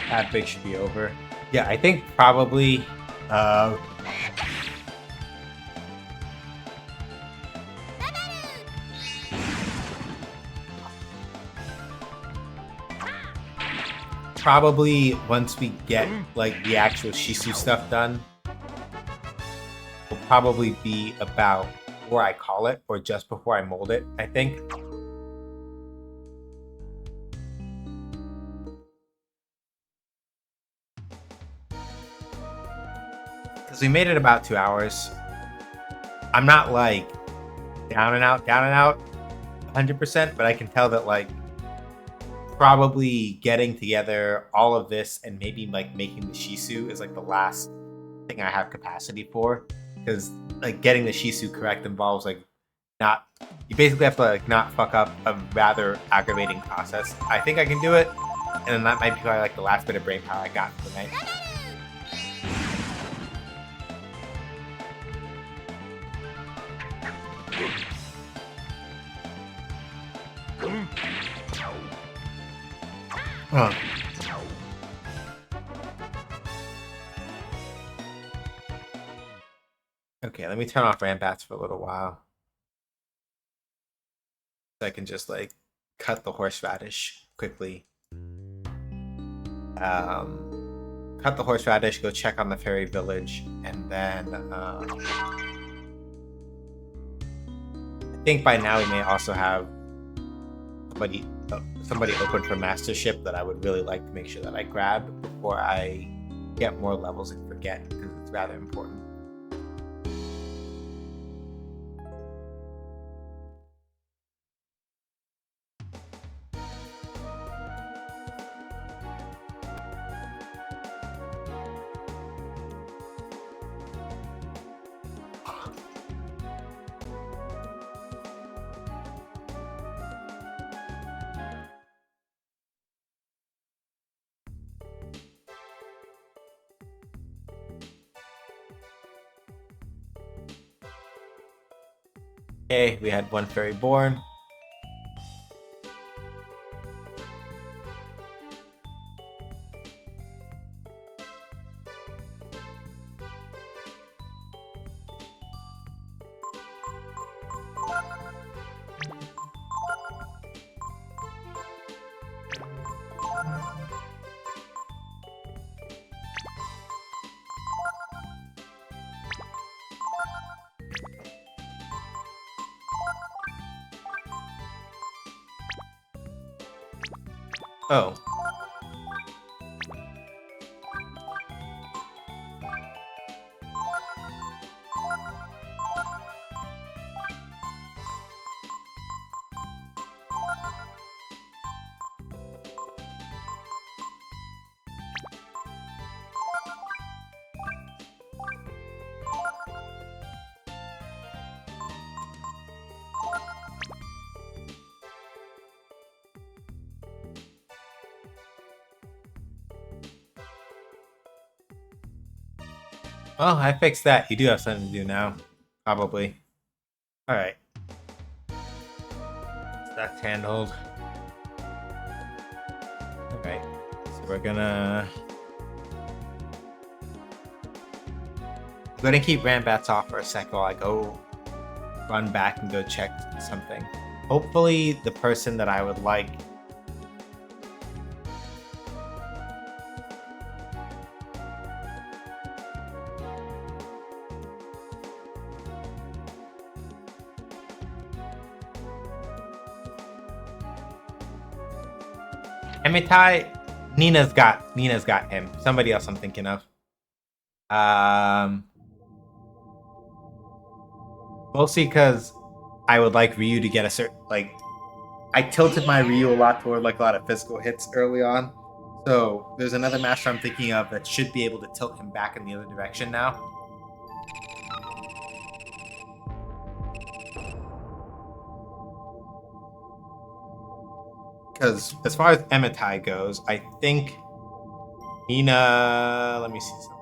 That big should be over. Yeah, I think probably once we get like the actual Shisu stuff done, will probably be about before I call it or just before I mold it, I think. Because we made it about 2 hours. I'm not like down and out 100%, but I can tell that like probably getting together all of this and maybe like making the Shisu is like the last thing I have capacity for. because like getting the Shisu correct involves like not. You basically have to like not fuck up a rather aggravating process. I think I can do it, and then that might be probably like the last bit of brain power I got for the night. Huh. Okay, let me turn off Rambats for a little while. So I can just like cut the horseradish quickly. Cut the horseradish, go check on the fairy village, and then I think by now we may also have somebody open for mastership that I would really like to make sure that I grab before I get more levels and forget, because it's rather important. Okay, we had one fairy born. Oh. Oh, I fixed that. You do have something to do now. Probably. Alright. That's handled. Alright. So we're gonna keep Rambats off for a sec while I go run back and go check something. Hopefully the person that I would like Emitai, Nina's got him. Somebody else I'm thinking of. Mostly because I would like Ryu to get a certain I tilted my Ryu a lot toward like a lot of physical hits early on. So there's another master I'm thinking of that should be able to tilt him back in the other direction now. Because as far as Emitai goes, I think Nina. Let me see something.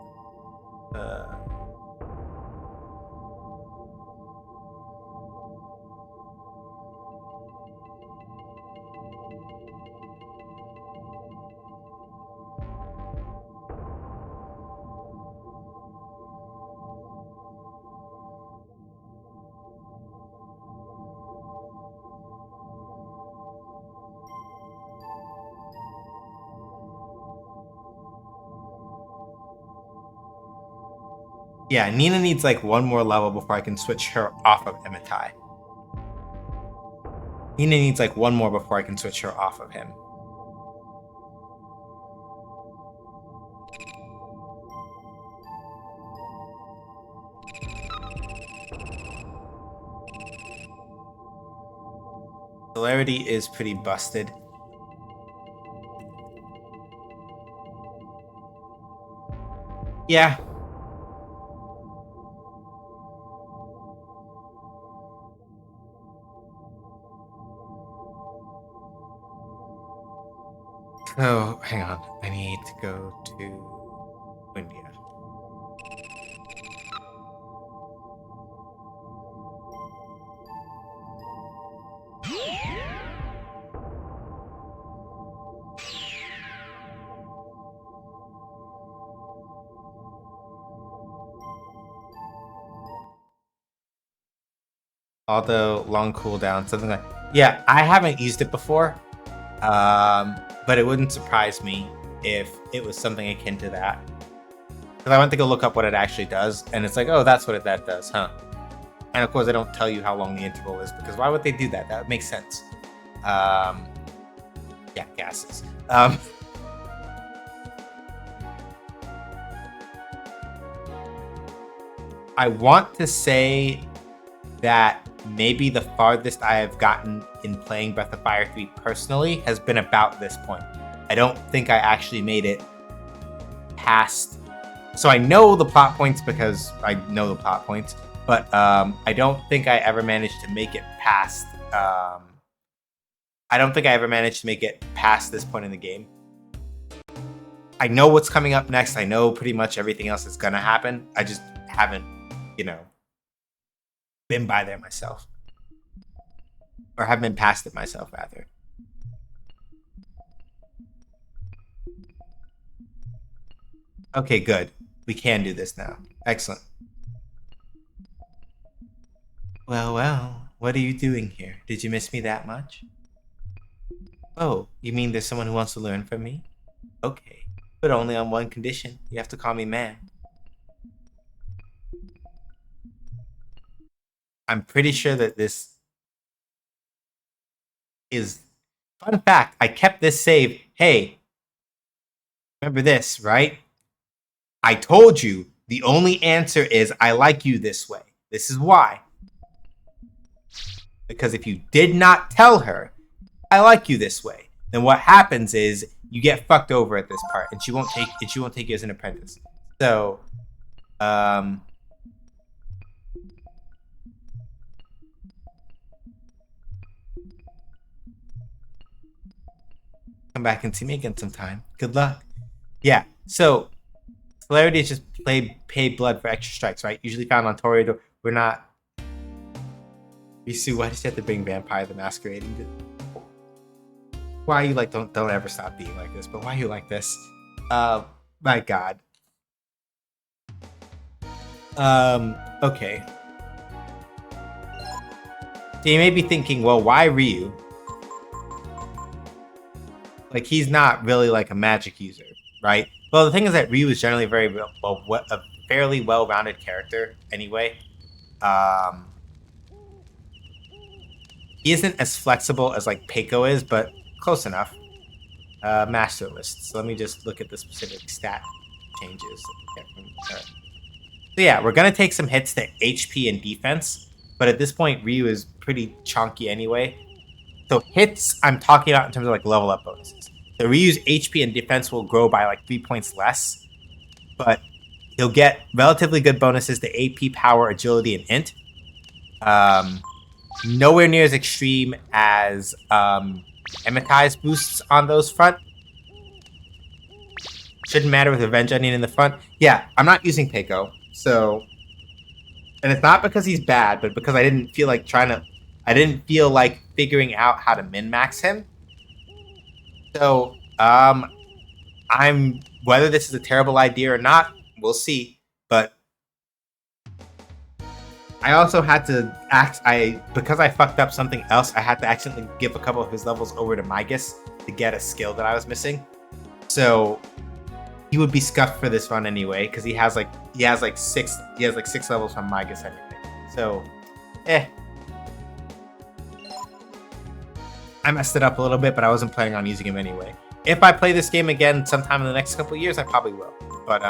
Yeah, Nina needs like one more level before I can switch her off of Emitai. Nina needs like one more before I can switch her off of him. Celerity is pretty busted. Yeah. So, hang on. I need to go to India. Although long cooldown, something like, yeah, I haven't used it before, but it wouldn't surprise me if it was something akin to that. Because I went to go look up what it actually does, and it's like, oh, that's what that does, huh? And of course, they don't tell you how long the interval is, because why would they do that? That would make sense. Yeah, gases. I want to say that maybe the farthest I have gotten in playing Breath of Fire 3 personally has been about this point. I don't think I actually made it past. So I know the plot points because I know the plot points, but I don't think I ever managed to make it past. I don't think I ever managed to make it past this point in the game. I know what's coming up next. I know pretty much everything else that's gonna happen. I just haven't, been by there myself. Or have been past it myself, rather. Okay, good. We can do this now. Excellent. Well, what are you doing here? Did you miss me that much? Oh, you mean there's someone who wants to learn from me? Okay, but only on one condition. You have to call me man. I'm pretty sure that this is... Fun fact, I kept this save. Hey, remember this, right? I told you the only answer is I like you this way. This is why. Because if you did not tell her, I like you this way, then what happens is you get fucked over at this part, and she won't take you as an apprentice. So, come back and see me again sometime. Good luck. Yeah. So, celerity is just pay blood for extra strikes, right? Usually found on Toreador. We're not. Risu, why does she have to bring Vampire the Masquerade into? Why are you like, don't ever stop being like this, but why are you like this? My god. Okay. So you may be thinking, well, why Ryu? Like, he's not really like a magic user, right? Well, the thing is that Ryu is generally a fairly well-rounded character anyway. He isn't as flexible as like Peiko is, but close enough. Master list. So let me just look at the specific stat changes. So yeah, we're gonna take some hits to HP and defense, but at this point, Ryu is pretty chunky anyway. So hits, I'm talking about in terms of like level up bonuses. So Ryu's HP and defense will grow by like 3 points less, but he'll get relatively good bonuses to AP, power, agility, and int. Nowhere near as extreme as Emetai's boosts on those front. Shouldn't matter with Revenge Onion in the front. Yeah, I'm not using Peiko, so... And it's not because he's bad, but because I didn't feel like figuring out how to min-max him. So, whether this is a terrible idea or not, we'll see. But I also had to because I fucked up something else, I had to accidentally give a couple of his levels over to Migas to get a skill that I was missing. So he would be scuffed for this run anyway, because he has like 6 levels from Migas anyway. So, I messed it up a little bit, but I wasn't planning on using him anyway. If I play this game again sometime in the next couple of years, I probably will. But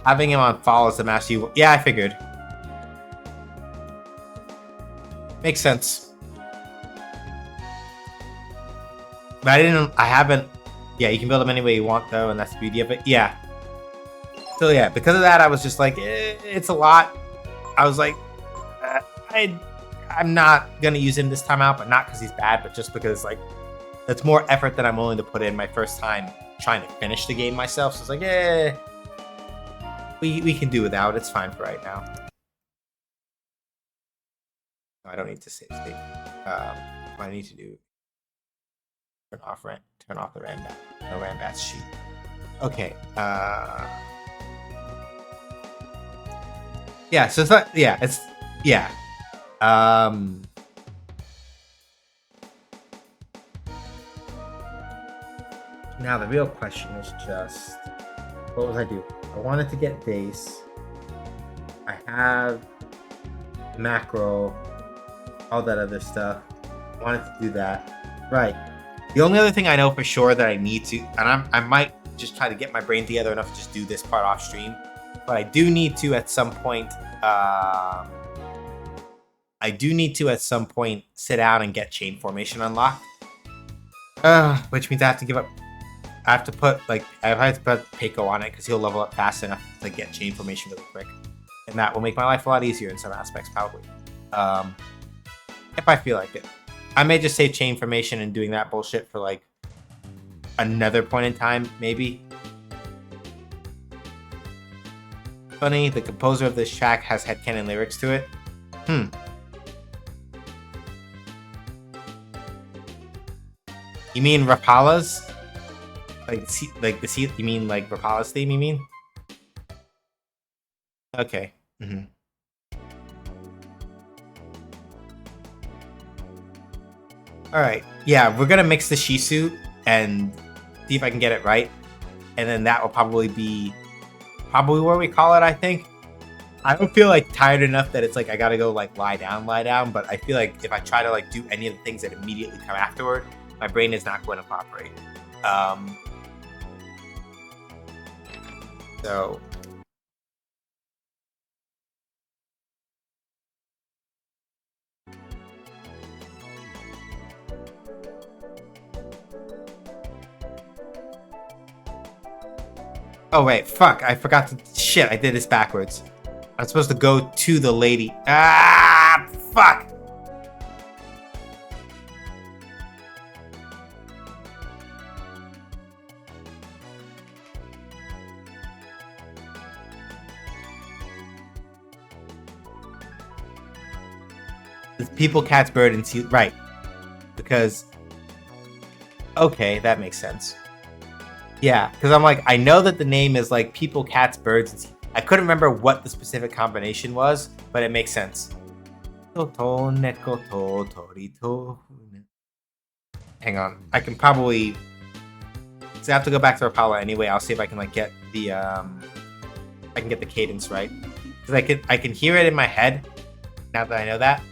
having him on fall as the master, yeah, I figured. Makes sense. But yeah, you can build them any way you want though, and that's the beauty of it. Yeah. So yeah, because of that, I was just like, it's a lot. I was like, I I'm not gonna use him this time out, but not because he's bad, but just because like that's more effort than I'm willing to put in my first time trying to finish the game myself. So it's like, we can do without. It's fine for right now. I don't need to save state. What I need to do, turn off the Rambats sheet. Okay. Yeah. So it's not. Yeah. It's yeah. Now the real question is just, what was I do? I wanted to get base. I have macro, all that other stuff. I wanted to do that. Right. The only other thing I know for sure that I need to, and I might just try to get my brain together enough to just do this part off stream, but I do need to at some point, sit down and get chain formation unlocked. Which means I have to give up. I have to put Peiko on it because he'll level up fast enough to get chain formation really quick, and that will make my life a lot easier in some aspects, probably. If I feel like it, I may just save chain formation and doing that bullshit for like another point in time, maybe. Funny, the composer of this track has headcanon lyrics to it. You mean Rapala's? You mean like Rapala's theme, you mean? Okay. Alright. Yeah, we're gonna mix the Shisu and see if I can get it right. And then that will probably be where we call it, I think. I don't feel like tired enough that it's like I gotta go like lie down, but I feel like if I try to like do any of the things that immediately come afterward, my brain is not going to cooperate. So oh wait, fuck, I forgot to shit, I did this backwards. I'm supposed to go to the lady. Ah, fuck. It's people, cats, bird, and sea. Right. Because. Okay, that makes sense. Yeah, because I'm like, I know that the name is like people, cats, birds, and sea. I couldn't remember what the specific combination was, but it makes sense. Hang on. I can probably. So I have to go back to Rapala anyway. I'll see if I can like get the I can get the cadence right. Because I can hear it in my head now that I know that.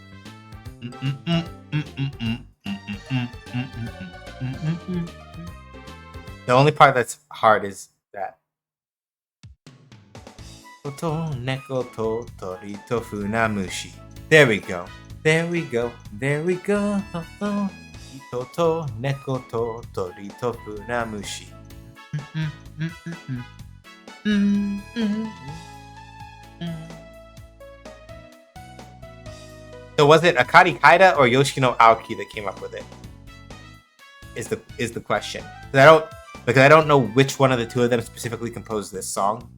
The only part that's hard is that. There we go. There we go. There we go. Itoto neko to tori to funamushi. So was it Akari Kaida or Yoshino Aoki that came up with it? Is the question. Because I don't know which one of the two of them specifically composed this song.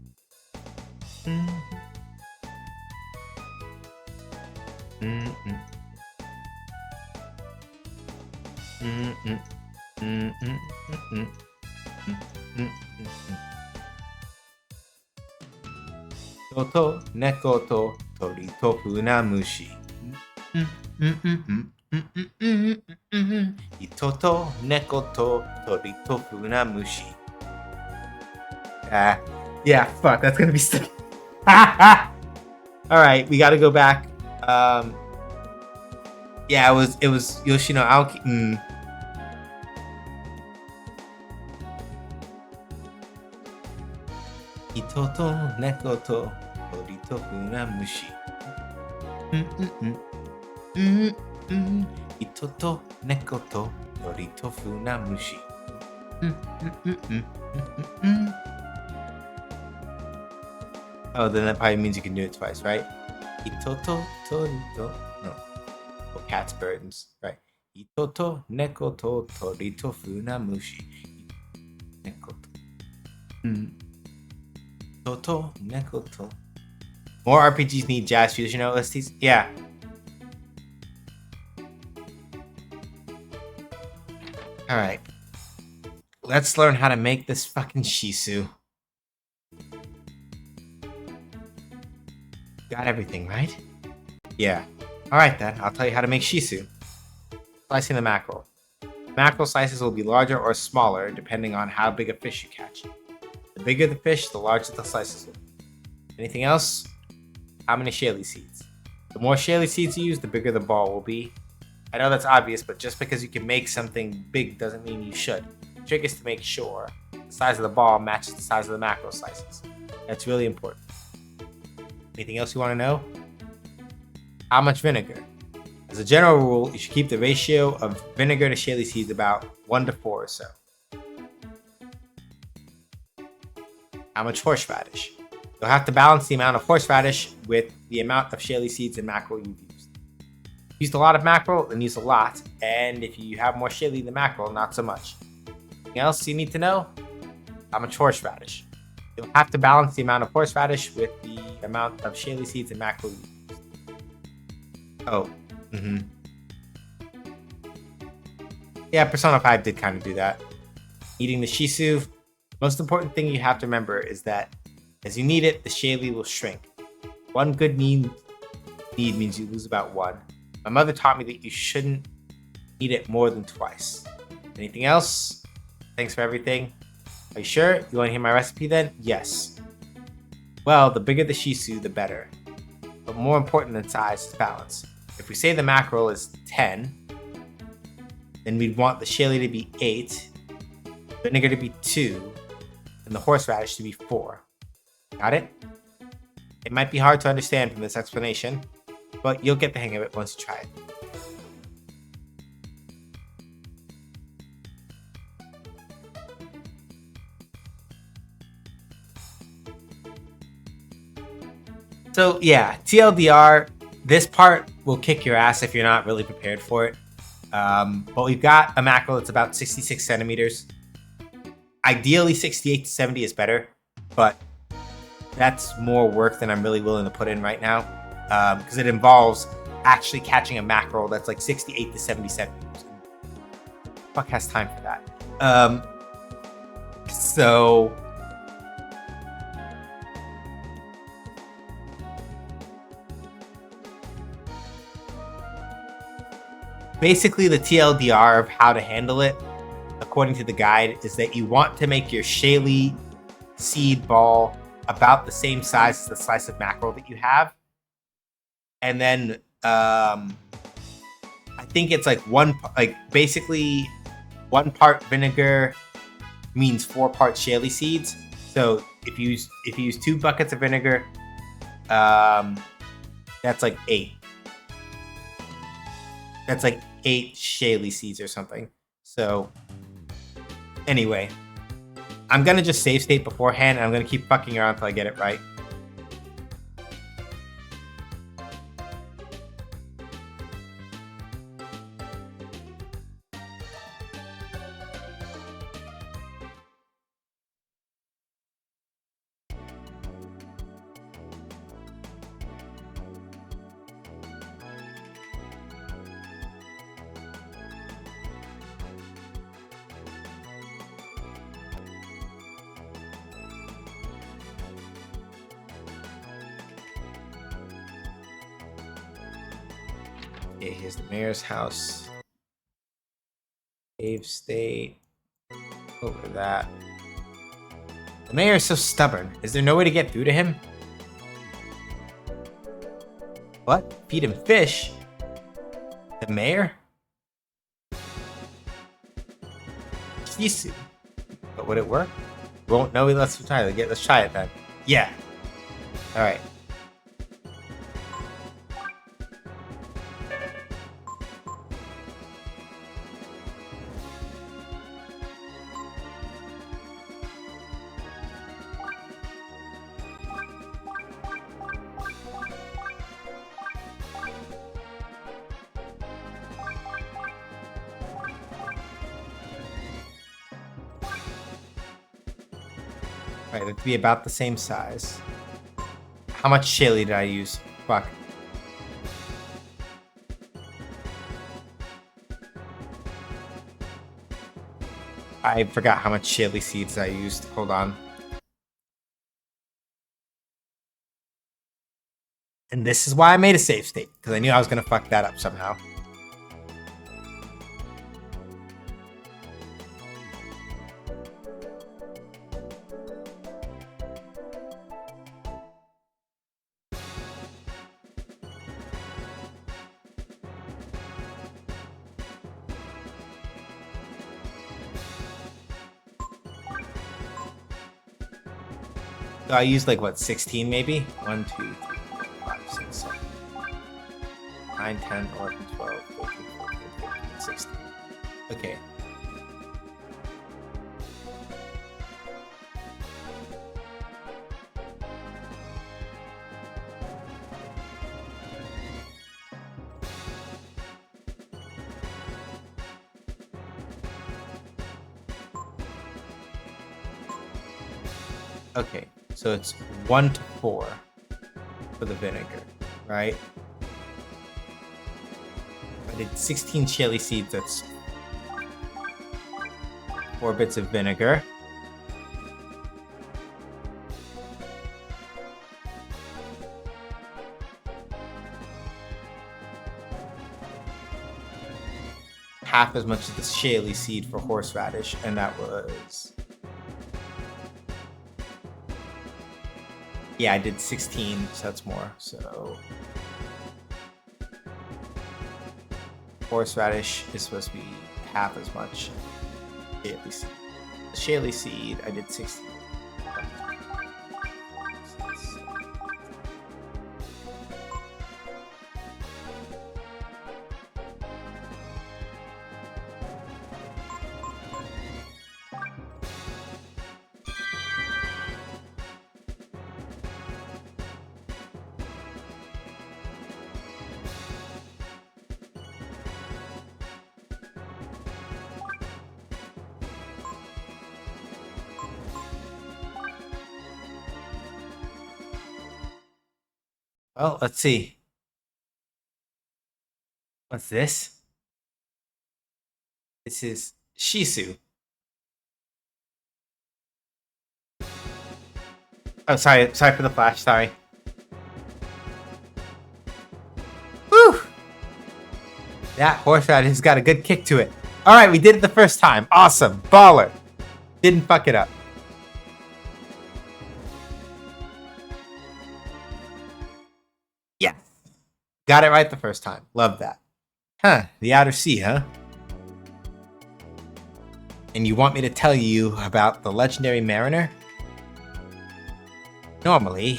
Toto neko to tori to funamushi. Itoto neko to tori to funamushi. Yeah, fuck, that's gonna be stuck. Alright, we gotta go back. Yeah, it was Yoshino Aoki. Itoto neko to tori to funamushi. Itoto neko to tori to funamushi. Oh, then that probably means you can do it twice, right? Itoto tori to no. Oh, cats, birds. Right. Itoto, neko to, torito, funa, mushi. Neko to. Toto, neko to. More RPGs need jazz fusion OSTs? Yeah. Alright. Let's learn how to make this fucking Shisu. Got everything, right? Yeah. Alright then, I'll tell you how to make Shisu. Slicing the mackerel. Mackerel slices will be larger or smaller depending on how big a fish you catch. The bigger the fish, the larger the slices will be. Anything else? How many Shaley seeds? The more Shaley seeds you use, the bigger the ball will be. I know that's obvious, but just because you can make something big doesn't mean you should. The trick is to make sure the size of the ball matches the size of the mackerel slices. That's really important. Anything else you want to know? How much vinegar? As a general rule, you should keep the ratio of vinegar to Shaley seeds about 1 to 4 or so. How much horseradish? You'll have to balance the amount of horseradish with the amount of Shaley seeds and mackerel you've used. If you used a lot of mackerel, then use a lot, and if you have more Shaley than mackerel, not so much. Anything else you need to know? How much horseradish? You'll have to balance the amount of horseradish with the amount of Shaley seeds and mackerel you've used. Oh. Yeah, Persona 5 did kind of do that. Eating the Shisu, the most important thing you have to remember is that as you need it, the Shaley will shrink. One good need means you lose about 1. My mother taught me that you shouldn't eat it more than twice. Anything else? Thanks for everything. Are you sure? You want to hear my recipe then? Yes. Well, the bigger the Shisu, the better. But more important than size is balance. If we say the mackerel is 10, then we'd want the Shaley to be 8, vinegar to be 2, and the horseradish to be 4. Got it? It might be hard to understand from this explanation, but you'll get the hang of it once you try it. So yeah, TLDR, this part will kick your ass if you're not really prepared for it. But we've got a mackerel that's about 66 centimeters. Ideally 68 to 70 is better, but that's more work than I'm really willing to put in right now, because it involves actually catching a mackerel that's like 68 to 70 centimeters. Fuck has time for that. So basically the TLDR of how to handle it, according to the guide, is that you want to make your Shaley seed ball about the same size as the slice of mackerel that you have. And then I think it's like basically 1 part vinegar means 4 parts Shaley seeds. So if you use 2 buckets of vinegar, that's like 8. That's like 8 Shaley seeds or something. So anyway, I'm gonna just save state beforehand, and I'm gonna keep fucking around until I get it right. Okay, here's the mayor's house. Save state. Over that. The mayor is so stubborn. Is there no way to get through to him? What? Feed him fish? The mayor? Shisu. But would it work? Won't know. Let's try it. Let's try it then. Yeah. All right. Right, it'd be about the same size. How much chili did I use? Fuck. I forgot how much chili seeds I used. Hold on. And this is why I made a save state, because I knew I was going to fuck that up somehow. So I used like what, 16 maybe? 1, 2, 3, 4, 5, 6, 7, 9, 10, 11, 12, 13, 14, 15, 16. Okay. Okay. So it's 1 to 4 for the vinegar, right? I did 16 chili seeds, that's 4 bits of vinegar. Half as much as the chili seed for horseradish, and that was... Yeah, I did 16, so that's more. So horseradish is supposed to be half as much. Chili seed, I did 16. Well, let's see. What's this? This is Shisu. Oh, sorry for the flash, sorry. Whew! That horseradish has got a good kick to it. Alright, we did it the first time. Awesome. Baller. Didn't fuck it up. Yeah. Got it right the first time. Love that. Huh. The outer sea, huh? And you want me to tell you about the legendary mariner? Normally,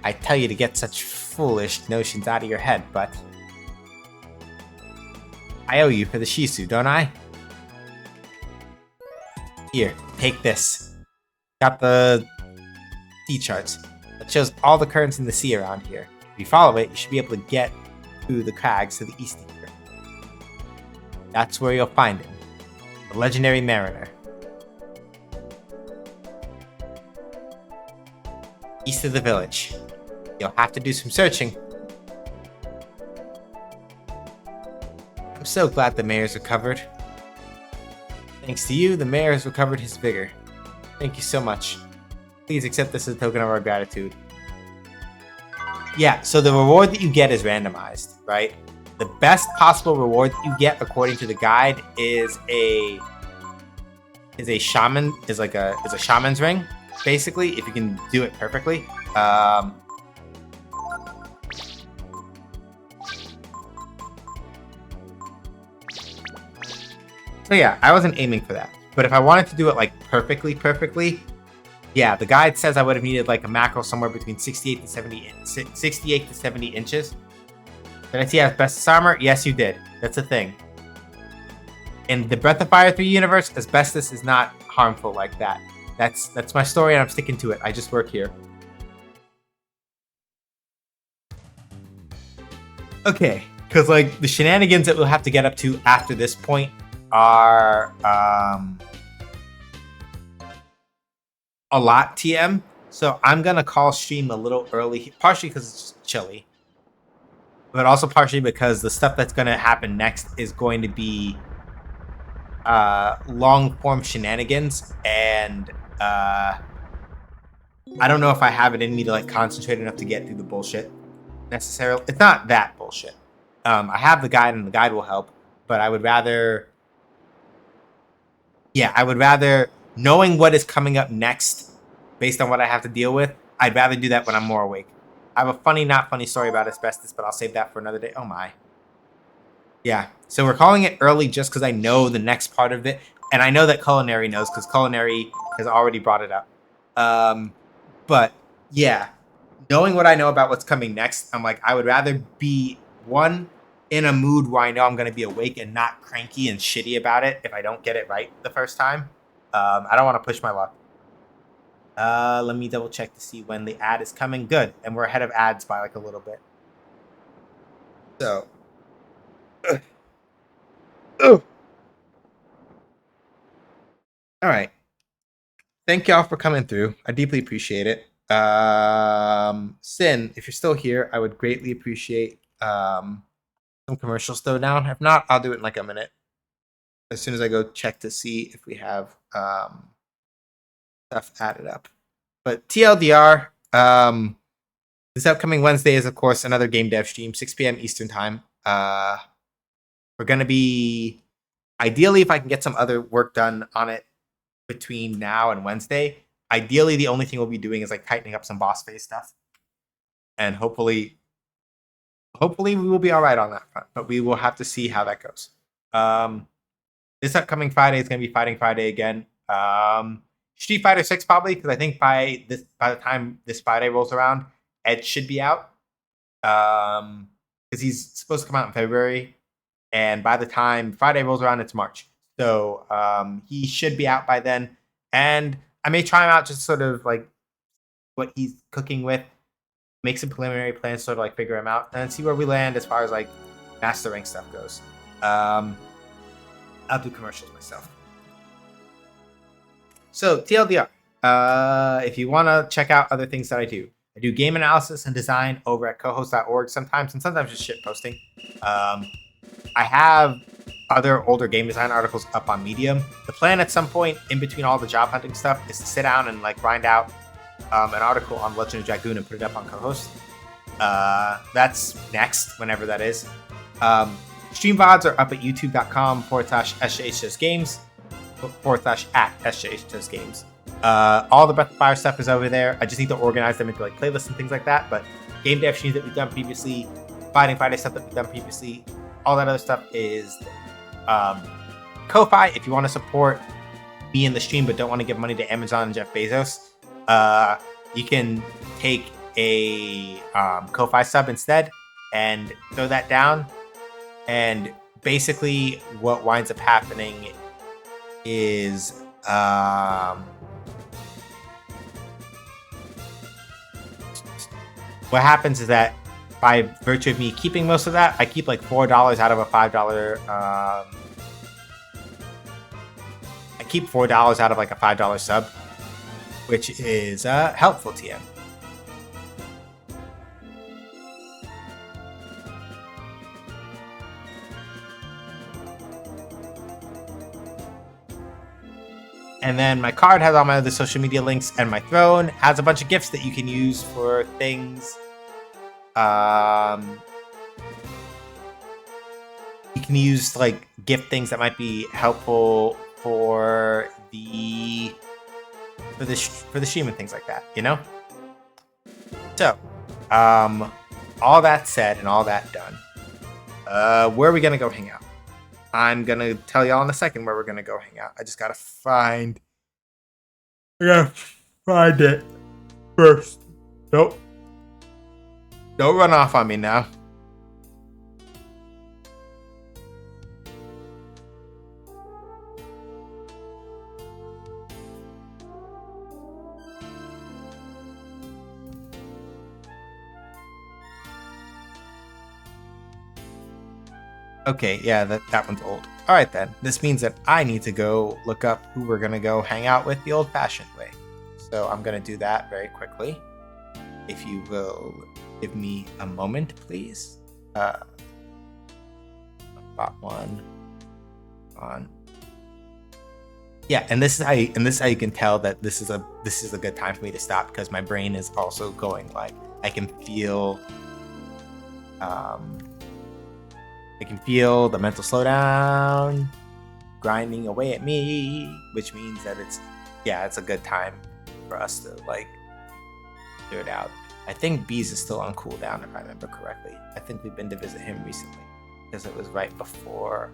I tell you to get such foolish notions out of your head, but I owe you for the Shisu, don't I? Here, take this. Got the sea charts. That shows all the currents in the sea around here. If you follow it, you should be able to get to the crags to the east of here. That's where you'll find him. The legendary mariner. East of the village. You'll have to do some searching. I'm so glad the mayor's recovered. Thanks to you, the mayor has recovered his vigor. Thank you so much. Please accept this as a token of our gratitude. Yeah, so the reward that you get is randomized, right? The best possible reward that you get, according to the guide, is a shaman's ring. Basically, if you can do it perfectly. So yeah, I wasn't aiming for that. But if I wanted to do it like perfectly, yeah, the guide says I would have needed like a macro somewhere between 68 to 70 inches. Did I see asbestos armor? Yes, you did. That's a thing. In the Breath of Fire 3 universe, asbestos is not harmful like that. That's my story, and I'm sticking to it. I just work here. Okay, because like the shenanigans that we'll have to get up to after this point are a lot, TM. So I'm gonna call stream a little early, partially because it's chilly, but also partially because the stuff that's gonna happen next is going to be long form shenanigans, and I don't know if I have it in me to like concentrate enough to get through the bullshit necessarily. It's not that bullshit. I have the guide, and the guide will help, but I would rather knowing what is coming up next based on what I have to deal with, I'd rather do that when I'm more awake. I have a funny, not funny story about asbestos, but I'll save that for another day. Oh my. Yeah, so we're calling it early just because I know the next part of it, and I know that Culinary knows because Culinary has already brought it up. But yeah, knowing what I know about what's coming next, I'm like, I would rather be one in a mood where I know I'm going to be awake and not cranky and shitty about it if I don't get it right the first time. I don't want to push my luck. Let me double check to see when the ad is coming. Good, and we're ahead of ads by like a little bit. So. Oh. All right. Thank y'all for coming through. I deeply appreciate it. Sin, if you're still here, I would greatly appreciate some commercials thrown down. If not, I'll do it in like a minute. As soon as I go check to see if we have stuff added up. But TLDR, this upcoming Wednesday is, of course, another game dev stream, 6 p.m. Eastern time. We're going to be, ideally, if I can get some other work done on it between now and Wednesday, ideally, the only thing we'll be doing is like tightening up some boss phase stuff. And hopefully we will be all right on that front, but we will have to see how that goes. This upcoming Friday is going to be Fighting Friday again. Street Fighter 6 probably, because I think by the time this Friday rolls around, Edge should be out. Because he's supposed to come out in February, and by the time Friday rolls around, it's March. So he should be out by then, and I may try him out just sort of like what he's cooking with, make some preliminary plans, sort of like figure him out, and see where we land as far as like master rank stuff goes. I'll do commercials myself. So TLDR, if you want to check out other things that I do game analysis and design over at cohost.org sometimes, and sometimes just shit posting. I have other older game design articles up on Medium. The plan at some point in between all the job hunting stuff is to sit down and like grind out an article on Legend of Dragoon and put it up on Cohost. That's next, whenever that is. Stream VODs are up at youtube.com/SJHDoesGames /@SJHDoesGames. All the Breath of Fire stuff is over there. I just need to organize them into like playlists and things like that. But game dev streams that we've done previously, Fighting Friday stuff that we've done previously, all that other stuff is Ko-Fi. If you want to support me in the stream but don't want to give money to Amazon and Jeff Bezos, you can take a Ko-Fi sub instead and throw that down. And basically what winds up happening is what happens is that by virtue of me keeping most of that, I keep like $4 out of a $5. I keep $4 out of like a $5 sub, which is helpful to you. And then my card has all my other social media links, and my throne has a bunch of gifts that you can use for things. You can use like gift things that might be helpful for the stream and things like that, you know? So, all that said and all that done, where are we gonna go hang out? I'm gonna tell y'all in a second where we're gonna go hang out. I just gotta find it first. Nope. Don't run off on me now. Okay, yeah, that one's old. All right, then. This means that I need to go look up who we're going to go hang out with the old-fashioned way. So I'm gonna do that very quickly. If you will give me a moment, please. Bot one on. Yeah, and this is how you can tell that this is a good time for me to stop, because my brain is also going like I can feel the mental slowdown grinding away at me, which means that it's a good time for us to like figure it out. I think Bees is still on cooldown if I remember correctly. I think we've been to visit him recently because it was right before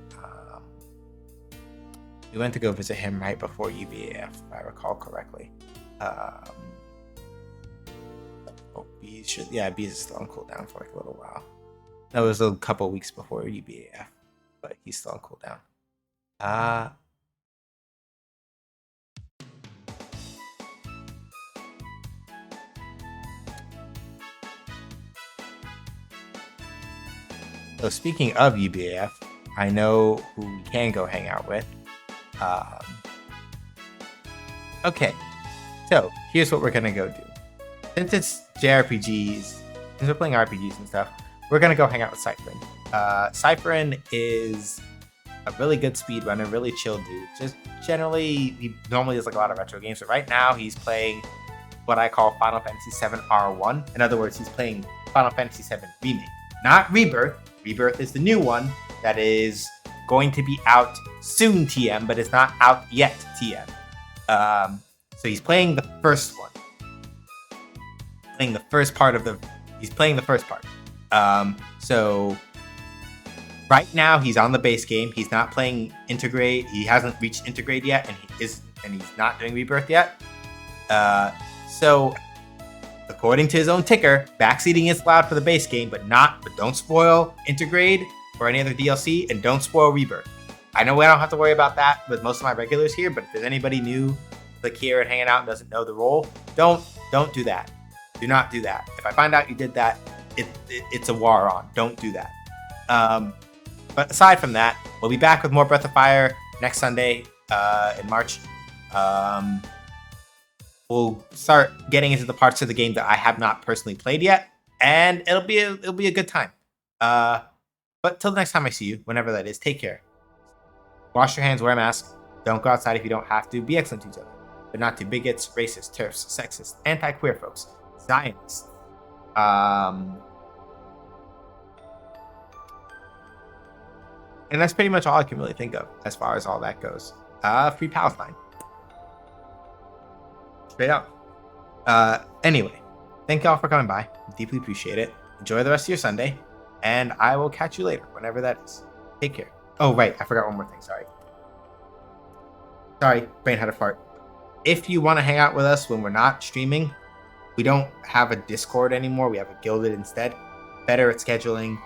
we went to go visit him right before UBAF, if I recall correctly. Bees is still on cooldown for like a little while. That was a couple weeks before UBAF, but he's still on cooldown. So speaking of UBAF, I know who we can go hang out with. Okay, so here's what we're gonna go do. Since it's JRPGs, since we're playing RPGs and stuff, we're gonna go hang out with Cypherin. Cypherin is a really good speedrunner, really chill dude. Just generally, he normally does like a lot of retro games, but right now he's playing what I call Final Fantasy VII R1. In other words, he's playing Final Fantasy VII Remake, not Rebirth. Rebirth is the new one that is going to be out soon, TM, but it's not out yet, TM. So he's playing the first one. He's playing the first part. So right now he's on the base game. He's not playing Intergrade. He hasn't reached Intergrade yet, and he's not doing Rebirth yet. So according to his own ticker, backseating is allowed for the base game, but don't spoil Intergrade or any other DLC, and don't spoil Rebirth. I know I don't have to worry about that with most of my regulars here, but if there's anybody new, like here and hanging out and doesn't know the role, don't do that. Do not do that. If I find out you did that, it's a war on. Don't do that. But aside from that, we'll be back with more Breath of Fire next Sunday in March. We'll start getting into the parts of the game that I have not personally played yet, and it'll be a good time. But till the next time I see you, whenever that is, take care. Wash your hands, wear a mask. Don't go outside if you don't have to. Be excellent to each other, but not to bigots, racists, turfs, sexists, anti-queer folks, Zionists. And that's pretty much all I can really think of as far as all that goes. Free Palestine. Straight up. Anyway, thank y'all for coming by. Deeply appreciate it. Enjoy the rest of your Sunday, and I will catch you later, whenever that is. Take care. Oh, right. I forgot one more thing. Sorry, brain had a fart. If you want to hang out with us when we're not streaming, we don't have a Discord anymore. We have a Guilded instead. Better at scheduling,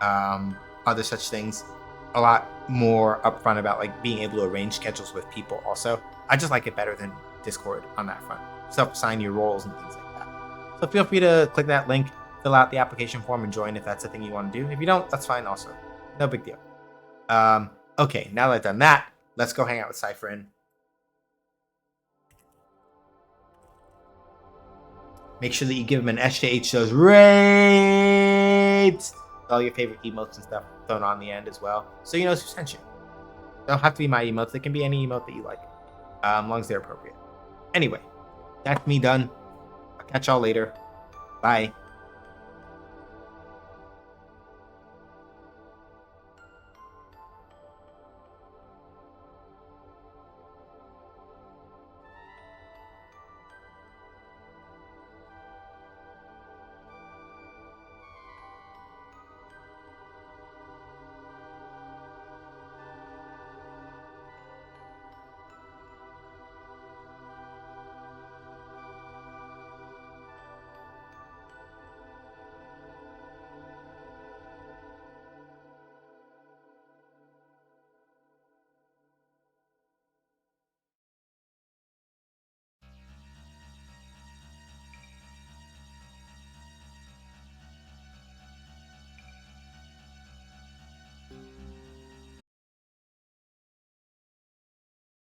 other such things. A lot more upfront about like being able to arrange schedules with people also. I just like it better than Discord on that front. Self-assign your roles and things like that. So feel free to click that link, fill out the application form, and join if that's a thing you want to do. If you don't, that's fine also. No big deal. Okay, now that I've done that, let's go hang out with Cypherin. Make sure that you give him an SJH those rates. All your favorite emotes and stuff thrown on the end as well, so you know who sent you. Don't have to be my emotes. They can be any emote that you like, as long as they're appropriate. Anyway, that's me done. I'll catch y'all later. Bye.